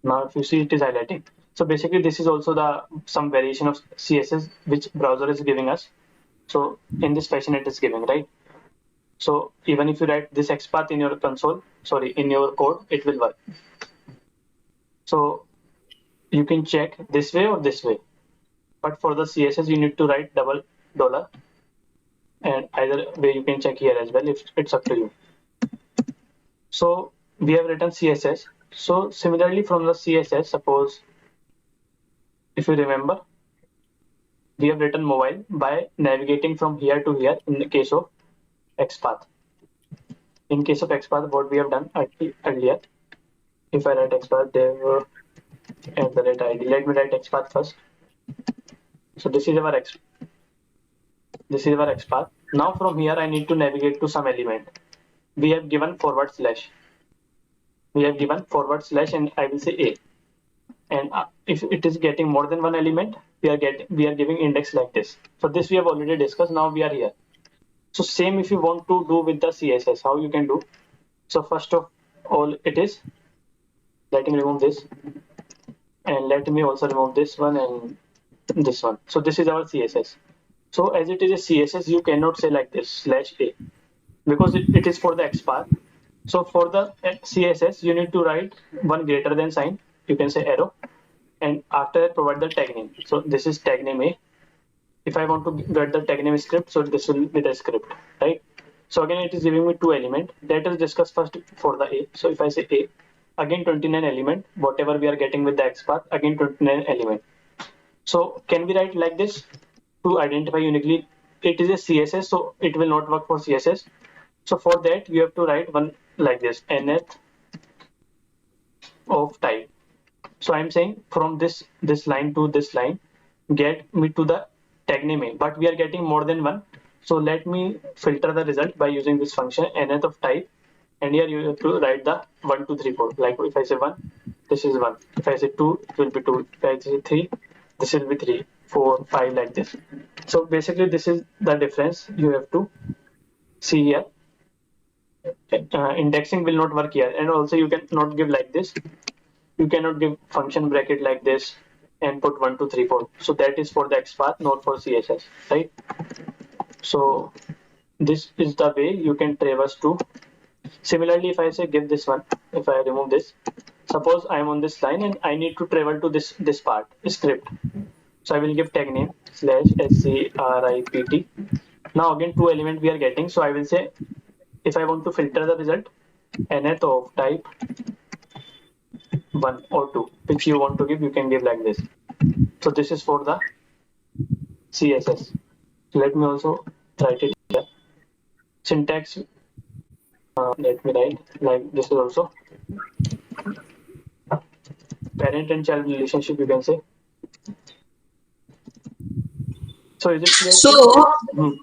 S2: Now if you see, it is highlighting. So basically this is also the some variation of CSS which browser is giving us. So in this fashion it is giving, right? So even if you write this XPath in your console, sorry, in your code, it will work. So you can check this way or this way, but for the CSS you need to write $, and either way you can check here as well. If it's up to you. So we have written CSS. So similarly from the CSS, suppose if you remember, we have written mobile by navigating from here to here in the case of XPath. In case of XPath, what we have done earlier, if I write XPath, dev at the rate ID. Let me write XPath first. So this is our XPath. Now from here I need to navigate to some element. we have given forward slash. We have given forward slash and I will say A. And if it is getting more than one element, we are giving index like this. So this we have already discussed. Now we are here. So same if you want to do with the CSS, how you can do. So first of all, it is, let me remove this, and let me also remove this one and this one. So this is our CSS. So as it is a CSS, you cannot say like this slash A, because it is for the XPath. So for the CSS, you need to write one greater than sign. You can say arrow, and after that provide the tag name. So this is tag name A. If I want to get the tag name script, so this will be the script, right? So again, it is giving me two element. Let us discuss first for the A. So if I say A, again 29 element, whatever we are getting with the XPath, again 29 element. So can we write like this to identify uniquely? It is a CSS, so it will not work for CSS. So for that, you have to write one like this, nth of type. So I'm saying from this line to this line, get me to the tag name A, but we are getting more than one. So let me filter the result by using this function nth of type, and here you have to write the 1, 2, 3, 4. Like if I say 1, this is 1. If I say 2, it will be 2. If I say 3, this will be 3, 4, 5, like this. So basically, this is the difference you have to see here. Indexing will not work here, and also you cannot give like this. You cannot give function bracket like this and put 1, 2, 3, 4. So that is for the XPath, not for CSS, right? So this is the way you can traverse to. Similarly, if I say give this one, if I remove this, suppose I am on this line and I need to travel to this part script. So I will give tag name slash script. Now again two element we are getting. So I will say if I want to filter the result, nth of type 1 or 2, which you want to give, you can give like this. So this is for the CSS. Let me also write it here. Syntax, let me write like this is also parent and child relationship, you can say. So is it clear?
S3: So,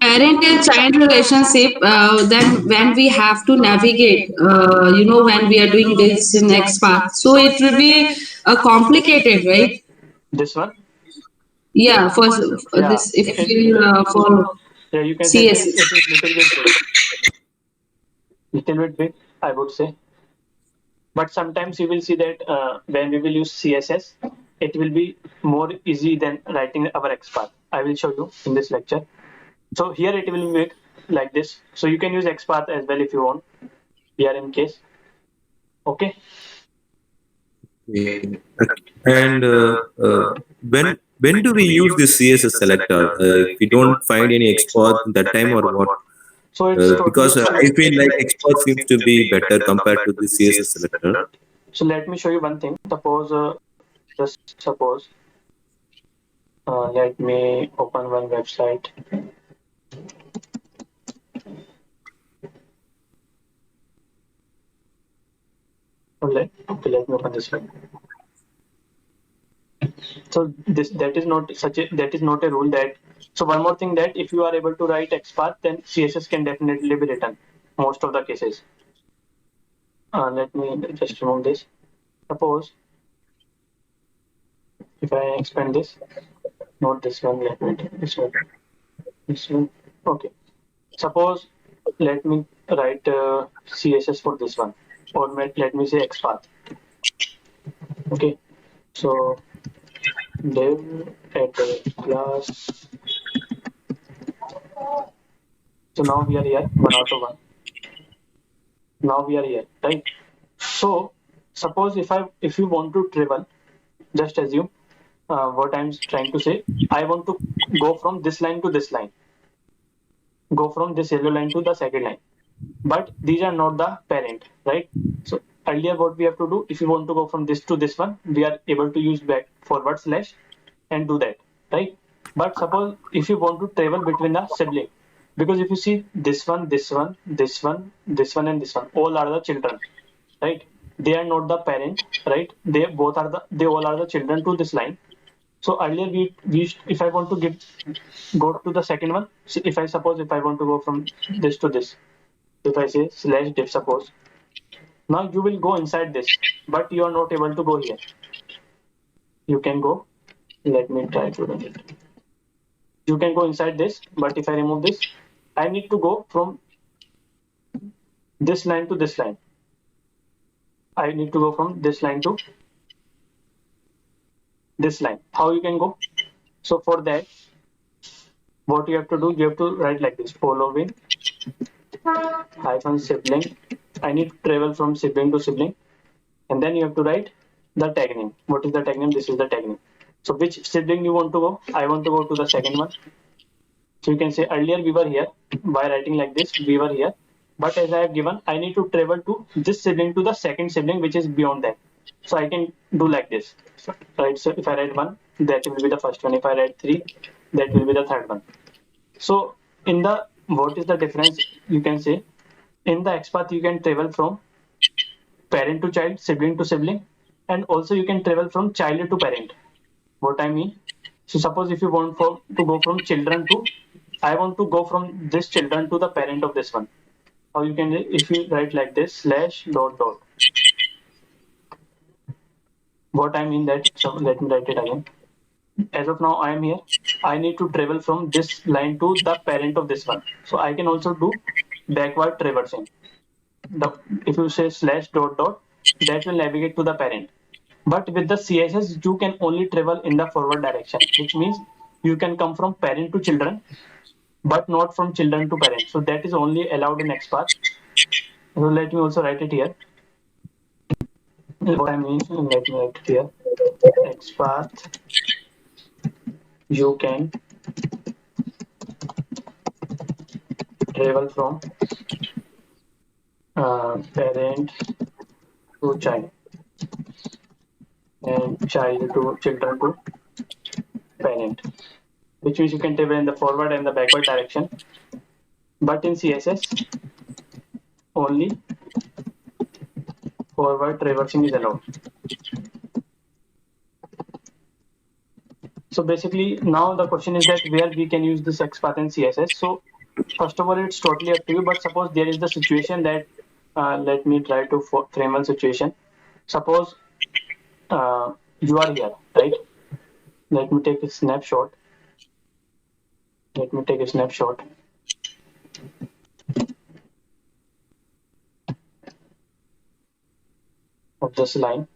S3: parent and child relationship, then when we have to navigate, when we are doing this in XPath, so it will be complicated, right?
S2: This one?
S3: Yeah, for
S2: Yeah.
S3: this, if you for
S2: Yeah, you can say it is
S3: CSS.
S2: little bit big. Little bit big, I would say. But sometimes you will see that when we will use CSS, it will be more easy than writing our XPath. I will show you in this lecture. So here it will make like this. So you can use XPath as well if you want. Here in case. Okay.
S4: Okay. And when do we use this CSS selector? If we don't find any export that time or what?
S2: So it's totally
S4: Because I feel like export seems to be better compared to the CSS selector.
S2: So let me show you one thing. Suppose, just suppose, let me open one website. Okay, let me open this one. So this that is not a rule that. So one more thing, that if you are able to write XPath, then CSS can definitely be written most of the cases. Let me just remove this. Suppose if I expand this, not this one, let me take this one. This one. Okay. Suppose let me write CSS for this one, or let me say XPath. Okay. So div at class. So now we are here, 1 out of 1. Now we are here, right? So suppose if you want to travel, just assume what I'm trying to say. I want to go from this line to this line, go from this yellow line to the second line, but these are not the parent, right? So earlier what we have to do, if you want to go from this to this one, we are able to use back forward slash and do that, right? But suppose if you want to travel between the sibling, because if you see this one, this one, this one, this one, and this one, all are the children, right? They are not the parent, right? They all are the children to this line. So earlier if I want to go to the second one, so if I want to go from this to this, if I say slash diff suppose, now you will go inside this, but you are not able to go here. You can go, let me try to run it. You can go inside this, but if I remove this, I need to go from this line to this line. I need to go from this line to this line. How you can go? So for that, what you have to do, you have to write like this: following hyphen sibling. I need to travel from sibling to sibling, and then you have to write the tag name. What is the tag name? This is the tag name. So which sibling you want to go? I want to go to the second one. So you can say earlier we were here. By writing like this, we were here. But as I have given, I need to travel to this sibling to the second sibling, which is beyond that. So I can do like this. Right. So if I write 1, that will be the first one. If I write 3, that will be the third one. So in the, what is the difference? You can say in the XPath you can travel from parent to child, sibling to sibling, and also you can travel from child to parent. What I mean? So suppose if you want to go from children to, I want to go from this children to the parent of this one. Or you can, if you write like this, slash dot dot. What I mean that, so let me write it again. As of now, I am here. I need to travel from this line to the parent of this one. So I can also do backward traversing. If you say slash dot dot, that will navigate to the parent. But with the CSS, you can only travel in the forward direction, which means you can come from parent to children, but not from children to parent. So that is only allowed in XPath. So let me also write it here. What I mean, let me write it here. XPath, you can travel from parent to child and child to children to parent, which means you can travel in the forward and the backward direction. But in CSS, only forward traversing is allowed. So basically, now the question is that where we can use this XPath and CSS. So first of all, it's totally up to you. But suppose there is the situation that, let me try to frame one situation. Suppose you are here, right? Let me take a snapshot. Let me take a snapshot. Of this line.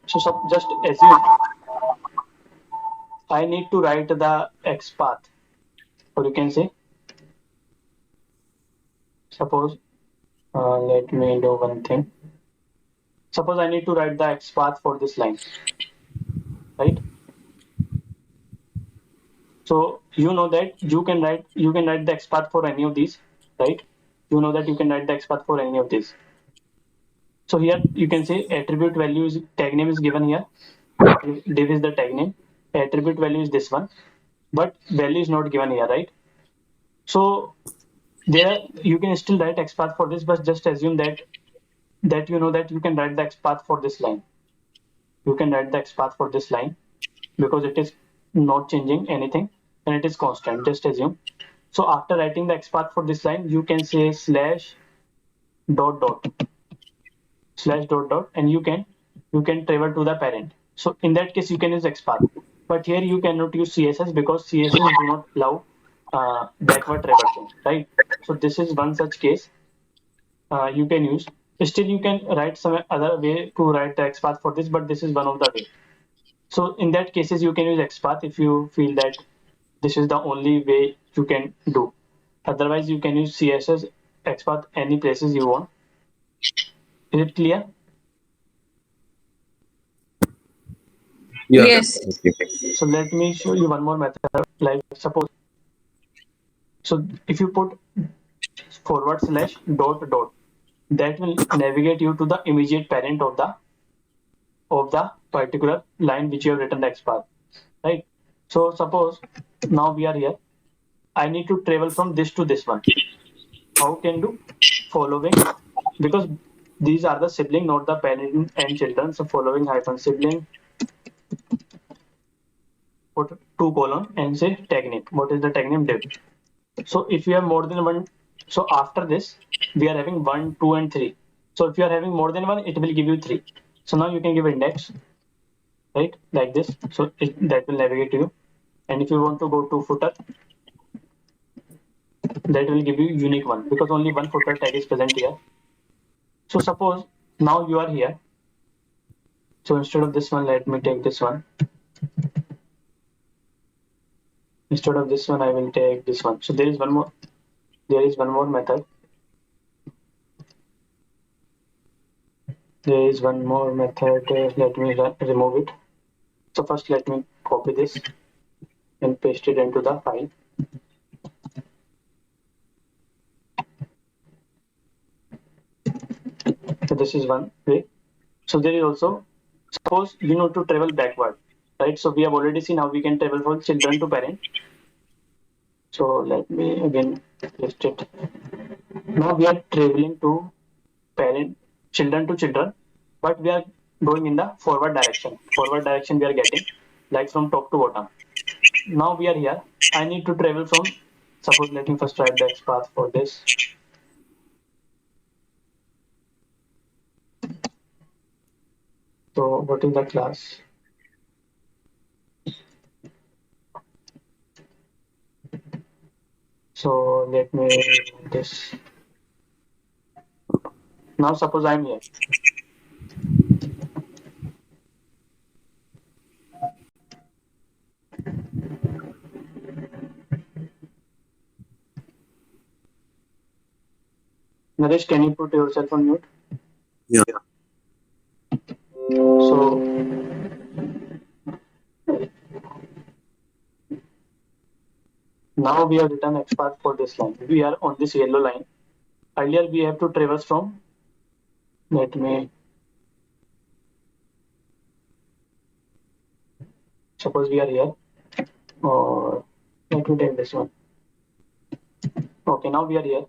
S2: So just assume I need to write the XPath, or you can say, suppose, let me do one thing. Suppose I need to write the XPath for this line, right? So you know that you can write the XPath for any of these, right? You know that you can write the XPath for any of these. So here you can say attribute value is tag name is given here. Div is the tag name. Attribute value is this one, but value is not given here, right? So there you can still write XPath for this, but just assume that you know that you can write the XPath for this line. You can write the XPath for this line because it is not changing anything and it is constant. Just assume. So after writing the XPath for this line, you can say slash dot dot slash dot dot, and you can travel to the parent. So in that case, you can use XPath. But here you cannot use CSS because CSS do not allow backward traversing, right? So this is one such case you can use. Still, you can write some other way to write the XPath for this, but this is one of the way. So in that cases, you can use XPath if you feel that this is the only way you can do. Otherwise, you can use CSS, XPath any places you want. Is it clear?
S4: Yeah.
S3: Yes.
S4: Okay.
S2: So let me show you one more method. Like suppose, so if you put forward slash dot dot, that will navigate you to the immediate parent of the particular line which you have written the XPath, right? So suppose now we are here. I need to travel from this to this one. How can do? Following, because these are the sibling, not the parent and children. So following hyphen sibling put 2 : and say tag name. What is the tag name? Div. So if you have more than one, so after this we are having 1, 2, and 3. So if you are having more than one, it will give you 3. So now you can give index, right, like this. So that will navigate to you. And if you want to go to footer, that will give you unique one, because only one footer tag is present here. So suppose now you are here. So instead of this one, let me take this one. Instead of this one, I will take this one. So there is one more. There is one more method. There is one more method. Let me remove it. So first, let me copy this and paste it into the file. So this is one way. So there is also, suppose you need to travel backward, right? So we have already seen how we can travel from children to parent. So let me again paste it. Now we are traveling to parent, children to children, but we are going in the forward direction. Forward direction we are getting, like from top to bottom. Now we are here. I need to travel from, suppose let me first write the X path for this. So what is the class? So let me do this. Now suppose I'm here. Naresh, can you put yourself on mute?
S4: Yeah.
S2: So now we have written X path for this line. We are on this yellow line. Earlier we have to traverse from, let me, suppose we are here, or let me take this one. Okay, now we are here.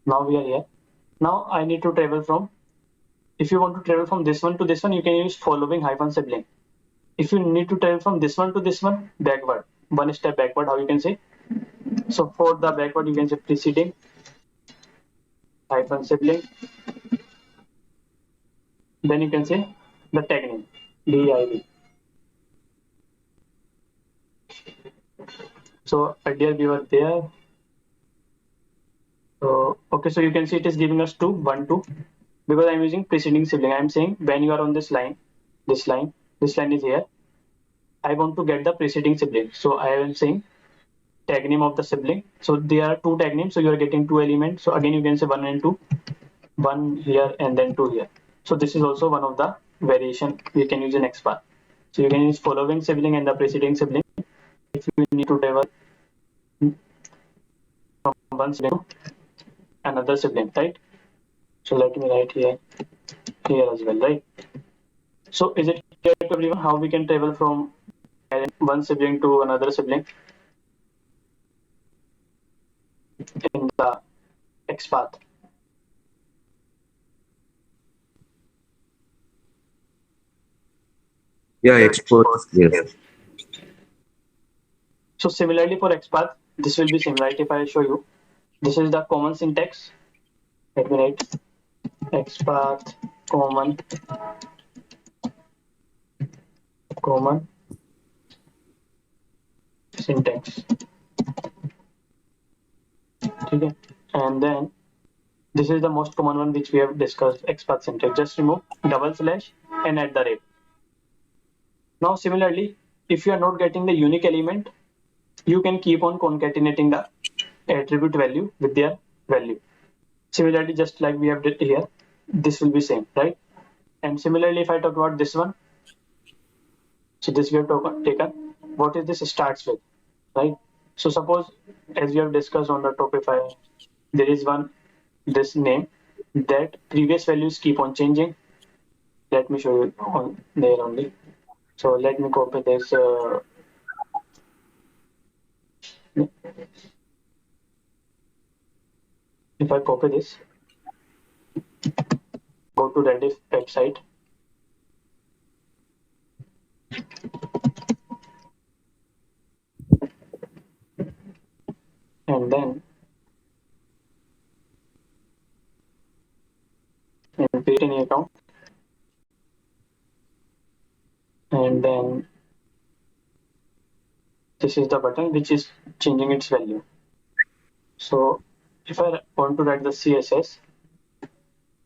S2: Now we are here. Now I need to travel from, if you want to travel from this one to this one, you can use following hyphen sibling. If you need to travel from this one to this one, backward, one step backward, how you can say? So for the backward, you can say preceding hyphen sibling. Then you can say the tag name, div. So earlier we were there. So okay, so you can see it is giving us 2, 1, 2, because I'm using preceding sibling. I'm saying when you are on this line, this line is here. I want to get the preceding sibling. So I am saying tag name of the sibling. So there are 2 tag names. So you are getting 2 elements. So again, you can say 1 and 2, 1 here and then 2 here. So this is also one of the variation we can use in XPath. So you can use following sibling and the preceding sibling if you need to travel from one sibling to another sibling, right? So let me write here as well, right? So is it clear to everyone how we can travel from one sibling to another sibling in the XPath?
S4: Yeah, export. Yes.
S2: So similarly for XPath, this will be similar, right? If I show you, this is the common syntax. Let me write XPath common syntax. Okay. And then this is the most common one which we have discussed, XPath syntax. Just remove double slash and at the rate. Now similarly, if you are not getting the unique element, you can keep on concatenating the attribute value with their value. Similarly, just like we have did here, this will be same, right? And similarly, if I talk about this one, so this we have taken, what is this starts with, right? So suppose, as we have discussed on the topic, there is one, this name, that previous values keep on changing. Let me show you on there only. So let me copy this. If I copy this, go to Redis website. create any account, and then this is the button which is changing its value. So if I want to write the CSS,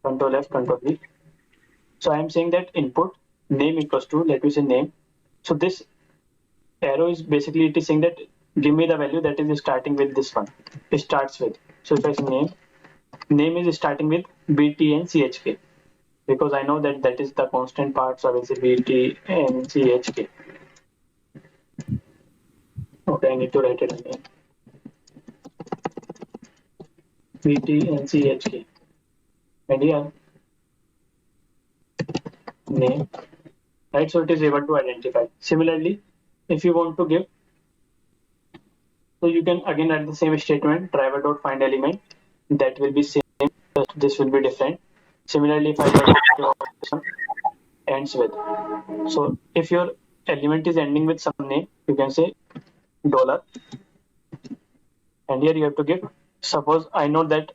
S2: Control F, Control V. So I am saying that input name equals to, let me say name. So this arrow is basically, it is saying that give me the value that is starting with this one. It starts with. So if I say name is starting with BT and CHK, because I know that that is the constant part. So I will say BT and CHK. Okay, I need to write it again. BT and CHK. And here name, right? So it is able to identify. Similarly, if you want to give, so you can again write the same statement, driver dot find element, that will be same, but this will be different. Similarly, if I just this one ends with, so if your element is ending with some name, you can say dollar, and here you have to give. Suppose I know that,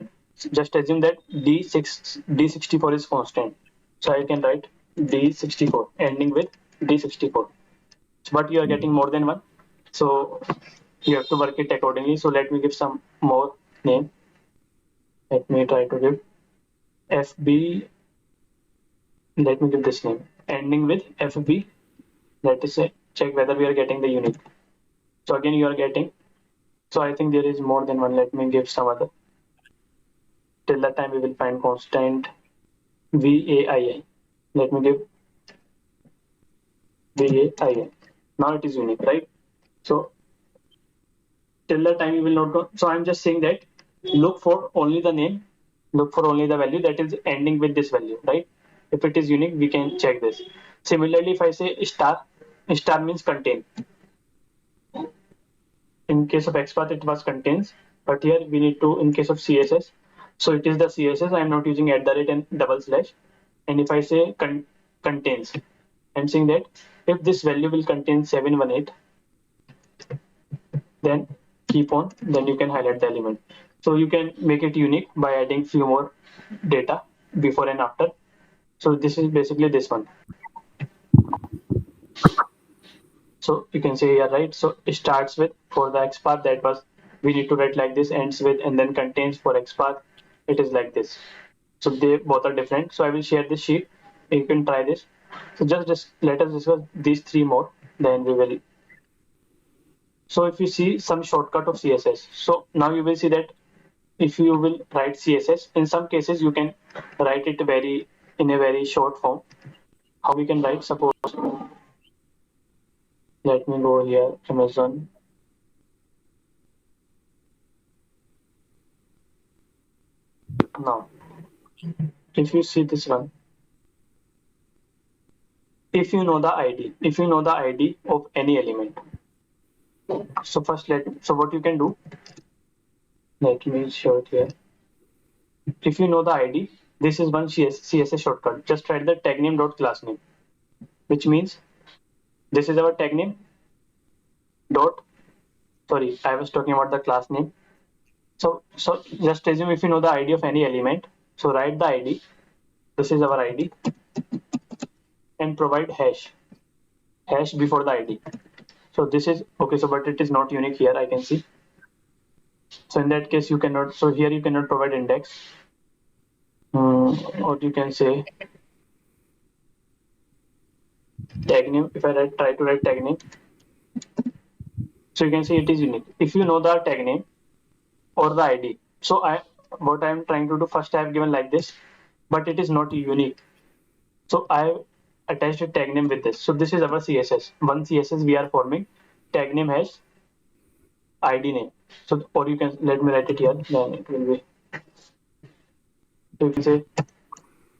S2: just assume that D64 is constant, so I can write D64 ending with D64. But you are getting more than one, so you have to work it accordingly. So let me give some more name. Let me try to give FB. Let me give this name ending with FB. Let us say check whether we are getting the unique. So again you are getting. So I think there is more than one. Let me give some other. Till that time we will find constant VAII. Let me give VAII. Now it is unique, right? So till the time you will not go. So I'm just saying that look for only the name, look for only the value that is ending with this value, right? If it is unique, we can check this. Similarly, if I say star, star means contain. In case of XPath, it was contains, but here we need to, in case of CSS, so it is the CSS. I'm not using @ and double slash. And if I say contains, I'm saying that if this value will contain 718, then keep on, then you can highlight the element. So you can make it unique by adding few more data before and after. So this is basically this one. So you can say, yeah, right. So it starts with, for the XPath, that was, we need to write like this, ends with, and then contains for XPath, it is like this. So they both are different. So I will share this sheet. You can try this. So just let us discuss these three more, then we will. So if you see some shortcut of CSS, so now you will see that if you will write CSS, in some cases you can write it in a very short form. How we can write? Suppose, let me go here, Amazon. Now, if you see this one, if you know the ID of any element. So first so what you can do, let me show it here. If you know the ID, this is one CSS shortcut. Just write the tag name dot class name, which means this is our tag name dot, sorry, I was talking about the class name. So just assume if you know the ID of any element, so write the ID, this is our ID, and provide hash before the ID. So this is okay, so but it is not unique here, I can see. So in that case you cannot, so here you cannot provide index, or you can say tag name. If I try to write tag name, so you can see it is unique if you know the tag name or the ID. So what I am trying to do, first I have given like this, but it is not unique. So I attached a tag name with this. So this is our CSS. One CSS we are forming. Tag name has ID name. So, or you can, let me write it here. Then it will be. So you can say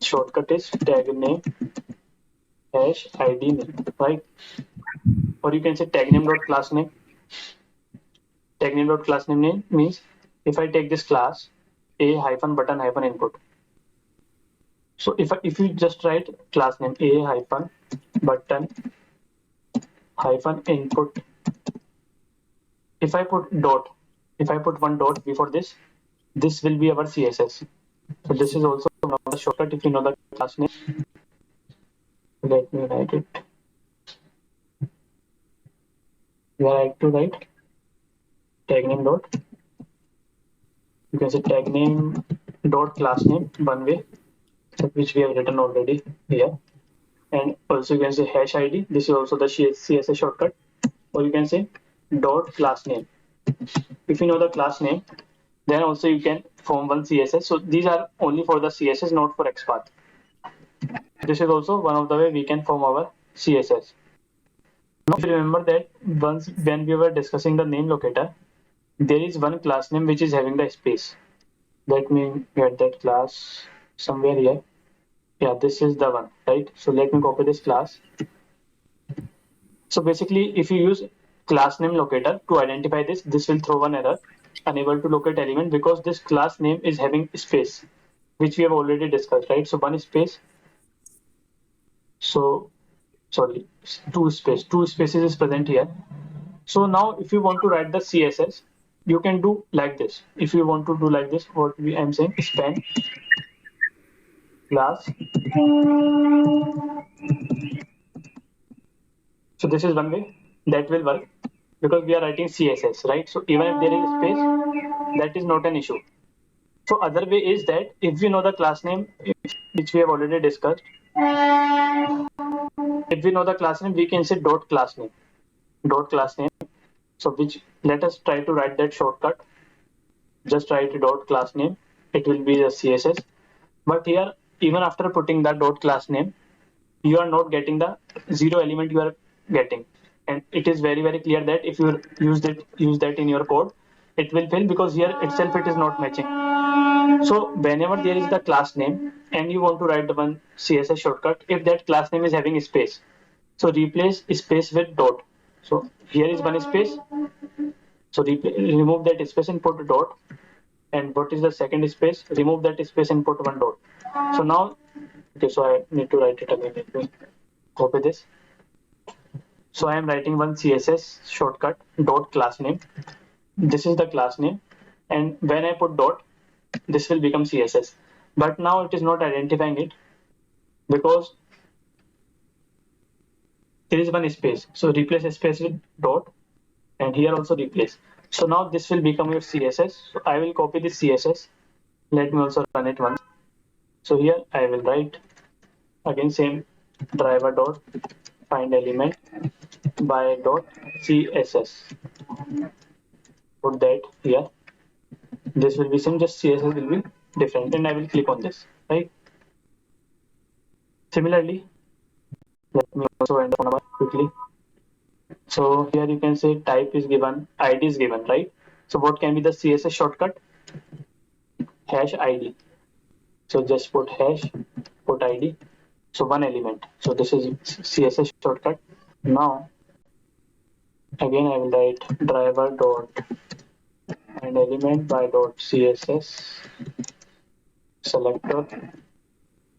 S2: shortcut is tag name hash ID name, right? Or you can say tag name dot class name. Tag name dot class name means if I take this class a hyphen button hyphen input. So if you just write class name a hyphen button hyphen input, if I put one dot before this, this will be our CSS. So this is also one of the shortcut if you know the class name. Let me write it. You are right to write tag name dot. You can say tag name dot class name one way, which we have written already here. And also you can say hash ID. This is also the CSS shortcut. Or you can say dot class name. If you know the class name, then also you can form one CSS. So these are only for the CSS, not for XPath. This is also one of the way we can form our CSS. Now if you remember that once when we were discussing the name locator, there is one class name which is having the space. Let me get that class somewhere here. Yeah, this is the one, right? So let me copy this class. So basically, if you use class name locator to identify this, this will throw one error, unable to locate element because this class name is having space, which we have already discussed, right? So one space. So sorry, two spaces is present here. So now if you want to write the CSS, you can do like this. If you want to do like this, what I'm saying span class. So this is one way that will work because we are writing CSS, right? So even if there is space, that is not an issue. So other way is that if we know the class name, which we have already discussed, if we know the class name, we can say dot class name, dot class name. So which let us try to write that shortcut. Just write dot class name. It will be the CSS. But here, even after putting the dot class name, you are not getting the zero element you are getting, and it is very clear that if you use that in your code, it will fail because here itself it is not matching. So whenever there is the class name and you want to write the one CSS shortcut, if that class name is having space, so replace space with dot. So here is one space, so remove that space and put a dot. And what is the second space? Remove that space and put one dot. So now, okay, so I need to write it again. Let me copy this. So I am writing one CSS shortcut dot class name. This is the class name, and when I put dot, this will become CSS. But now it is not identifying it because there is one space. So replace space with dot, and here also replace. So now this will become your CSS. So I will copy this CSS. Let me also run it once. So here I will write again same driver dot find element by dot CSS. Put that here. This will be same, just CSS will be different, and I will click on this, right? Similarly, let me also end up number quickly. So here you can say type is given, ID is given, right? So what can be the CSS shortcut? Hash ID. So just put hash, put ID. So one element. So this is CSS shortcut. Now again I will write driver dot and element by dot CSS selector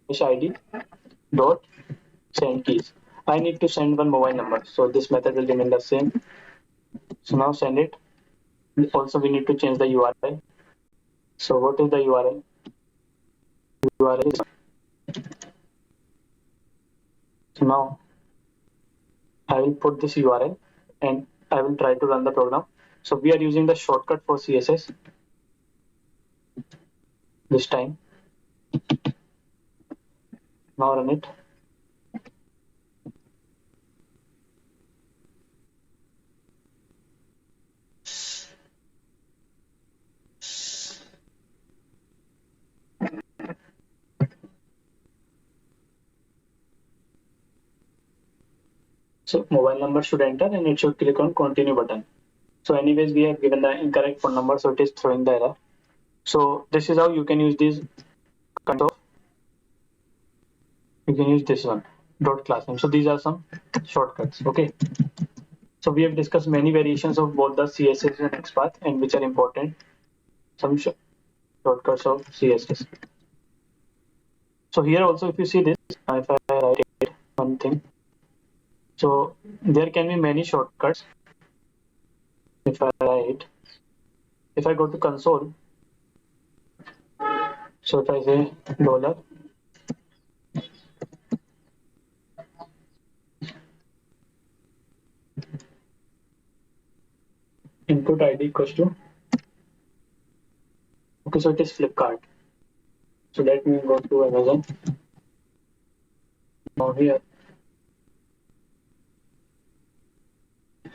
S2: hash ID dot send keys. I need to send one mobile number, so this method will remain the same. So now send it. Also we need to change the URL. So what is the URL? URL is, so now I will put this URL and I will try to run the program. So we are using the shortcut for CSS this time. Now run it. So mobile number should enter and it should click on continue button. So anyways, we have given the incorrect phone number, so it is throwing the error. So this is how you can use these kinds of, you can use this one, dot class name. So these are some shortcuts, okay? So we have discussed many variations of both the CSS and XPath and which are important. Some shortcuts of CSS. So here also if you see this, if I write it, one thing, so there can be many shortcuts. If I go to console, So if I say dollar input ID equals to, okay, so it is Flipkart. So let me go to Amazon. Now here,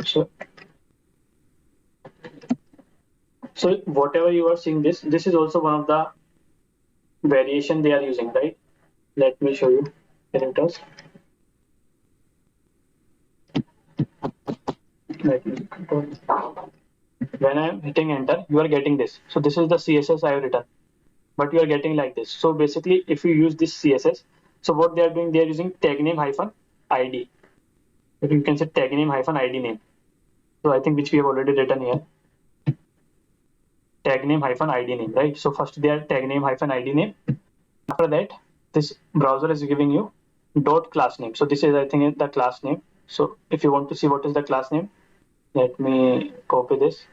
S2: so whatever you are seeing, this is also one of the variation they are using, right? Let me show you. Here it is. Let me control. When I am hitting enter, you are getting this. So this is the CSS I have written, but you are getting like this. So basically, if you use this CSS, so what they are doing, they are using tag name hyphen ID. You can say tag name hyphen ID name. So I think which we have already written here. Tag name hyphen ID name, right? So first they are tag name hyphen ID name. After that, this browser is giving you dot class name. So this is, I think, the class name. So if you want to see what is the class name, let me copy this.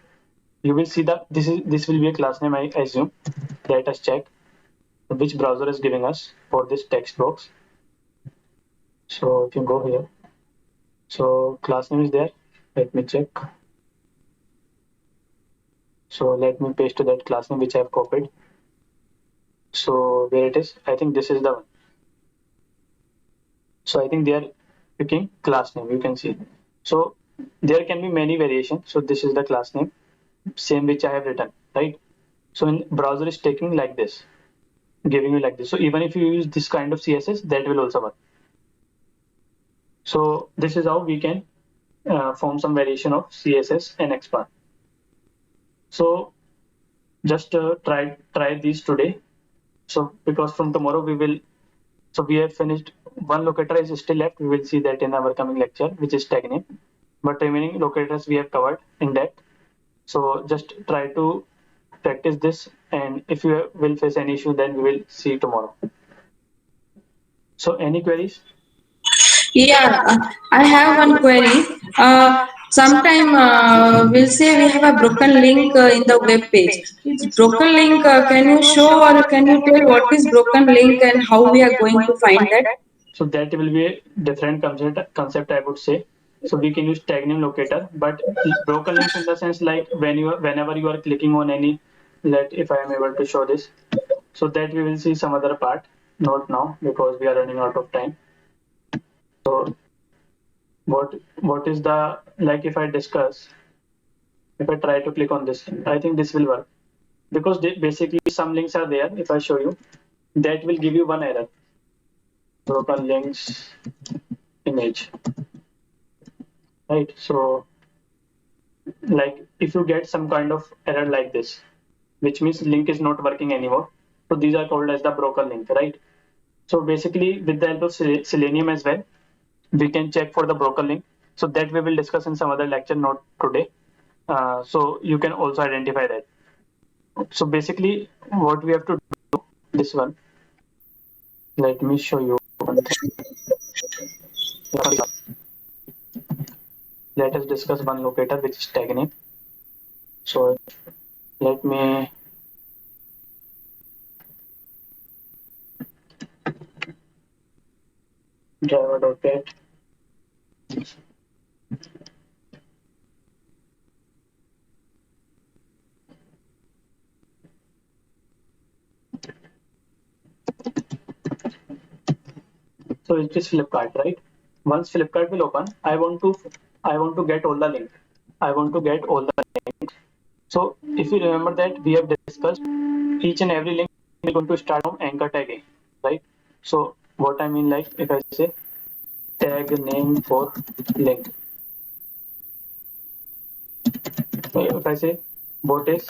S2: You will see that this will be a class name, I assume. Let us check which browser is giving us for this text box. So if you go here, so class name is there. Let me check. So let me paste to that class name which I have copied. So where it is, I think this is the one. So I think they are picking class name, you can see. So there can be many variations. So this is the class name, same which I have written, right? So in browser is taking like this, giving you like this. So even if you use this kind of CSS, that will also work. So this is how we can form some variation of CSS and expand. So just try these today. So because from tomorrow we will, so we have finished, one locator is still left. We will see that in our coming lecture, which is tag name. But remaining locators we have covered in depth. So just try to practice this, and if you will face any issue, then we will see tomorrow. So any queries?
S3: Yeah, I have one query. Sometime we'll say we have a broken link in the web page. It's broken link. Can you show or can you tell what is broken link and how we are going to find that?
S2: So that will be a different concept I would say. So we can use tag name locator, but broken links in the sense like whenever you are clicking on any, if I am able to show this, so that we will see some other part, not now because we are running out of time. So what is the, like if I discuss, if I try to click on this, I think this will work because basically some links are there. If I show you, that will give you one error, broken links image, right? So like if you get some kind of error like this, which means link is not working anymore, so these are called as the broken link, right? So basically with the help of Selenium as well, we can check for the broken link. So that we will discuss in some other lecture, not today. So you can also identify that. So basically what we have to do, this one, let me show you one thing. Let us discuss one locator which is tag name. So let me driver.get. So it is Flipkart, right? Once Flipkart will open, I want to get all the link. I want to get all the links. So if you remember that we have discussed, each and every link is going to start from anchor tag A, right? So what I mean, like if I say tag name for link, if I say what is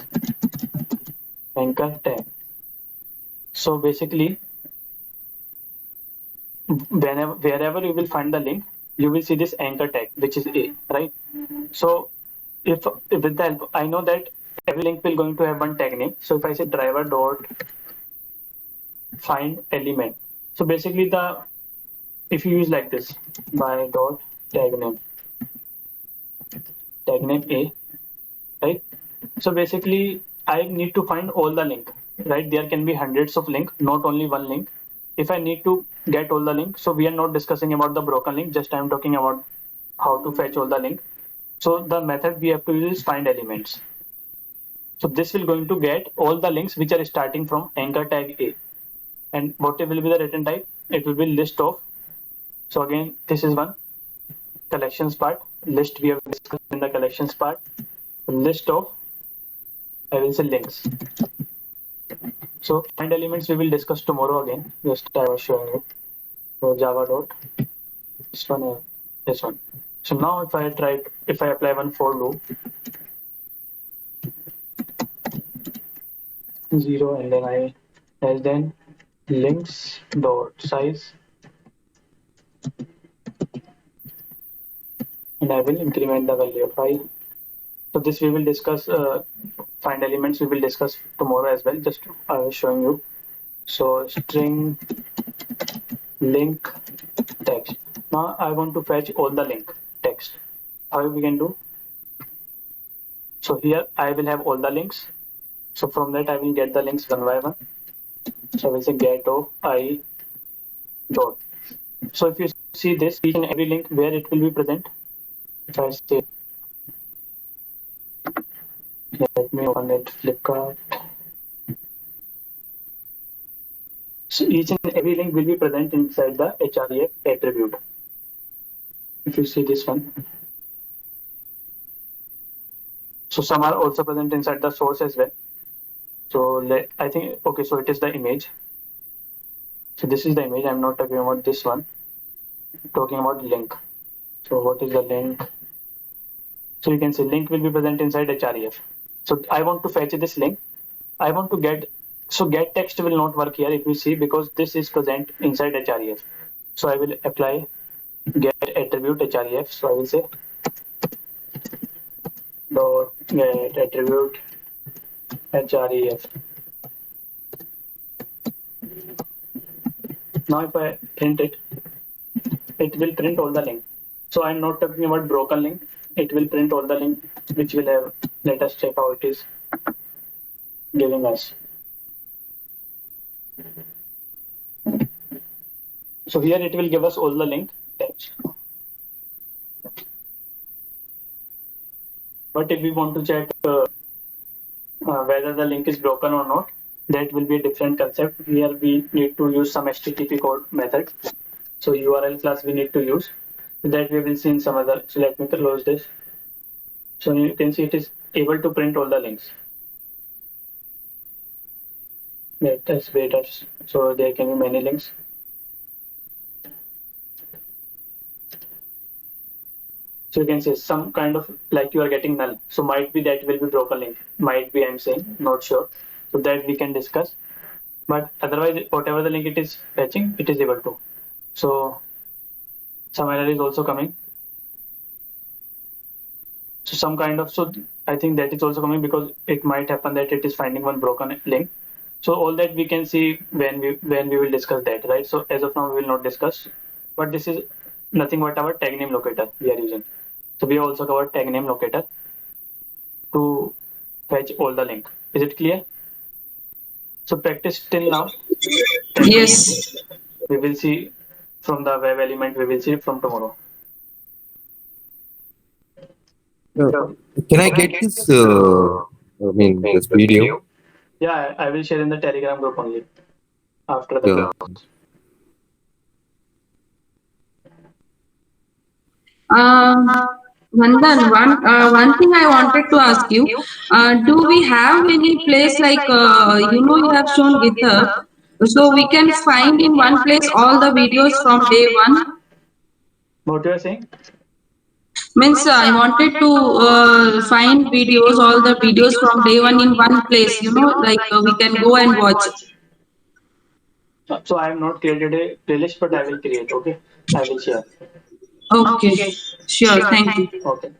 S2: anchor tag, so basically wherever you will find the link, you will see this anchor tag which is A, right? So if with the help, I know that every link will going to have one tag name. So if I say driver dot find element, so basically the, if you use like this, by dot tag name A, right? So basically I need to find all the link. right? There can be hundreds of links, not only one link. If I need to get all the links, so we are not discussing about the broken link, just I'm talking about how to fetch all the link. So the method we have to use is find elements. So this will going to get all the links which are starting from anchor tag A. And what will be the return type? It will be list of. So again, this is one collections part. List we have discussed in the collections part. List of, I will say, links. So find elements we will discuss tomorrow again. Just I was showing you. So Java dot this one, this one. So now if I apply one for loop, 0, and then I as then links dot size, and I will increment the value of I. So this we will discuss, find elements we will discuss tomorrow as well. Just I was showing you. So string link text. Now I want to fetch all the link text. How we can do? So here I will have all the links. So from that I will get the links one by one. So I will say get of I dot. So if you see this, each and every link where it will be present. If I say, let me open it, Flipkart. So each and every link will be present inside the href attribute. If you see this one. So some are also present inside the source as well. So I think, okay, so it is the image. So this is the image. I'm not talking about this one. I'm talking about link. So what is the link? So you can see link will be present inside href. So I want to fetch this link. I want to get, so get text will not work here if you see, because this is present inside href. So I will apply get attribute href. So I will say dot get attribute href. Now if I print it, it will print all the link. So I'm not talking about broken link. It will print all the link which will have. Let us check how it is giving us. So here it will give us all the link text. But if we want to check whether the link is broken or not, that will be a different concept. Here we need to use some HTTP code method. So URL class we need to use. That we will see in some other. So let me close this. So you can see it is able to print all the links. Let us wait. So there can be many links. So you can say some kind of like you are getting null. So might be that will be broken link. Might be, I'm saying, not sure. So that we can discuss. But otherwise, whatever the link it is fetching, it is able to. So some error is also coming. So some kind of, so I think that is also coming because it might happen that it is finding one broken link. So all that we can see when we will discuss that, right? So as of now we will not discuss, but this is nothing but our tag name locator we are using. So we also covered tag name locator to fetch all the link. Is it clear? So practice till now.
S3: Yes.
S2: We will see from the web element. We will see from tomorrow.
S4: Can I get this? I mean, this video.
S2: Yeah, I will share in the Telegram group only after the
S4: Yeah.
S2: class.
S3: Vandan, one thing I wanted to ask you, do we have any place like, you have shown GitHub, so we can find in one place all the videos from day one?
S2: What you are saying?
S3: Means I wanted to find videos, all the videos from day one in one place, like we can go and watch.
S2: So I have not created a playlist, but I will create. Okay, I will share.
S3: Okay, sure, thank you.
S2: Okay.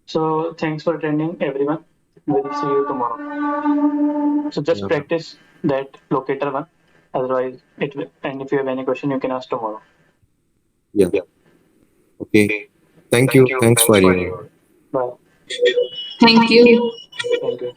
S2: So thanks for attending, everyone. We'll see you tomorrow. So just
S4: Yeah.
S2: practice that locator one. Otherwise, it will. And if you have any question, you can ask tomorrow.
S4: Yeah. Okay. Thank you. Thanks for your.
S2: Bye.
S3: Thank you.
S2: Thank you.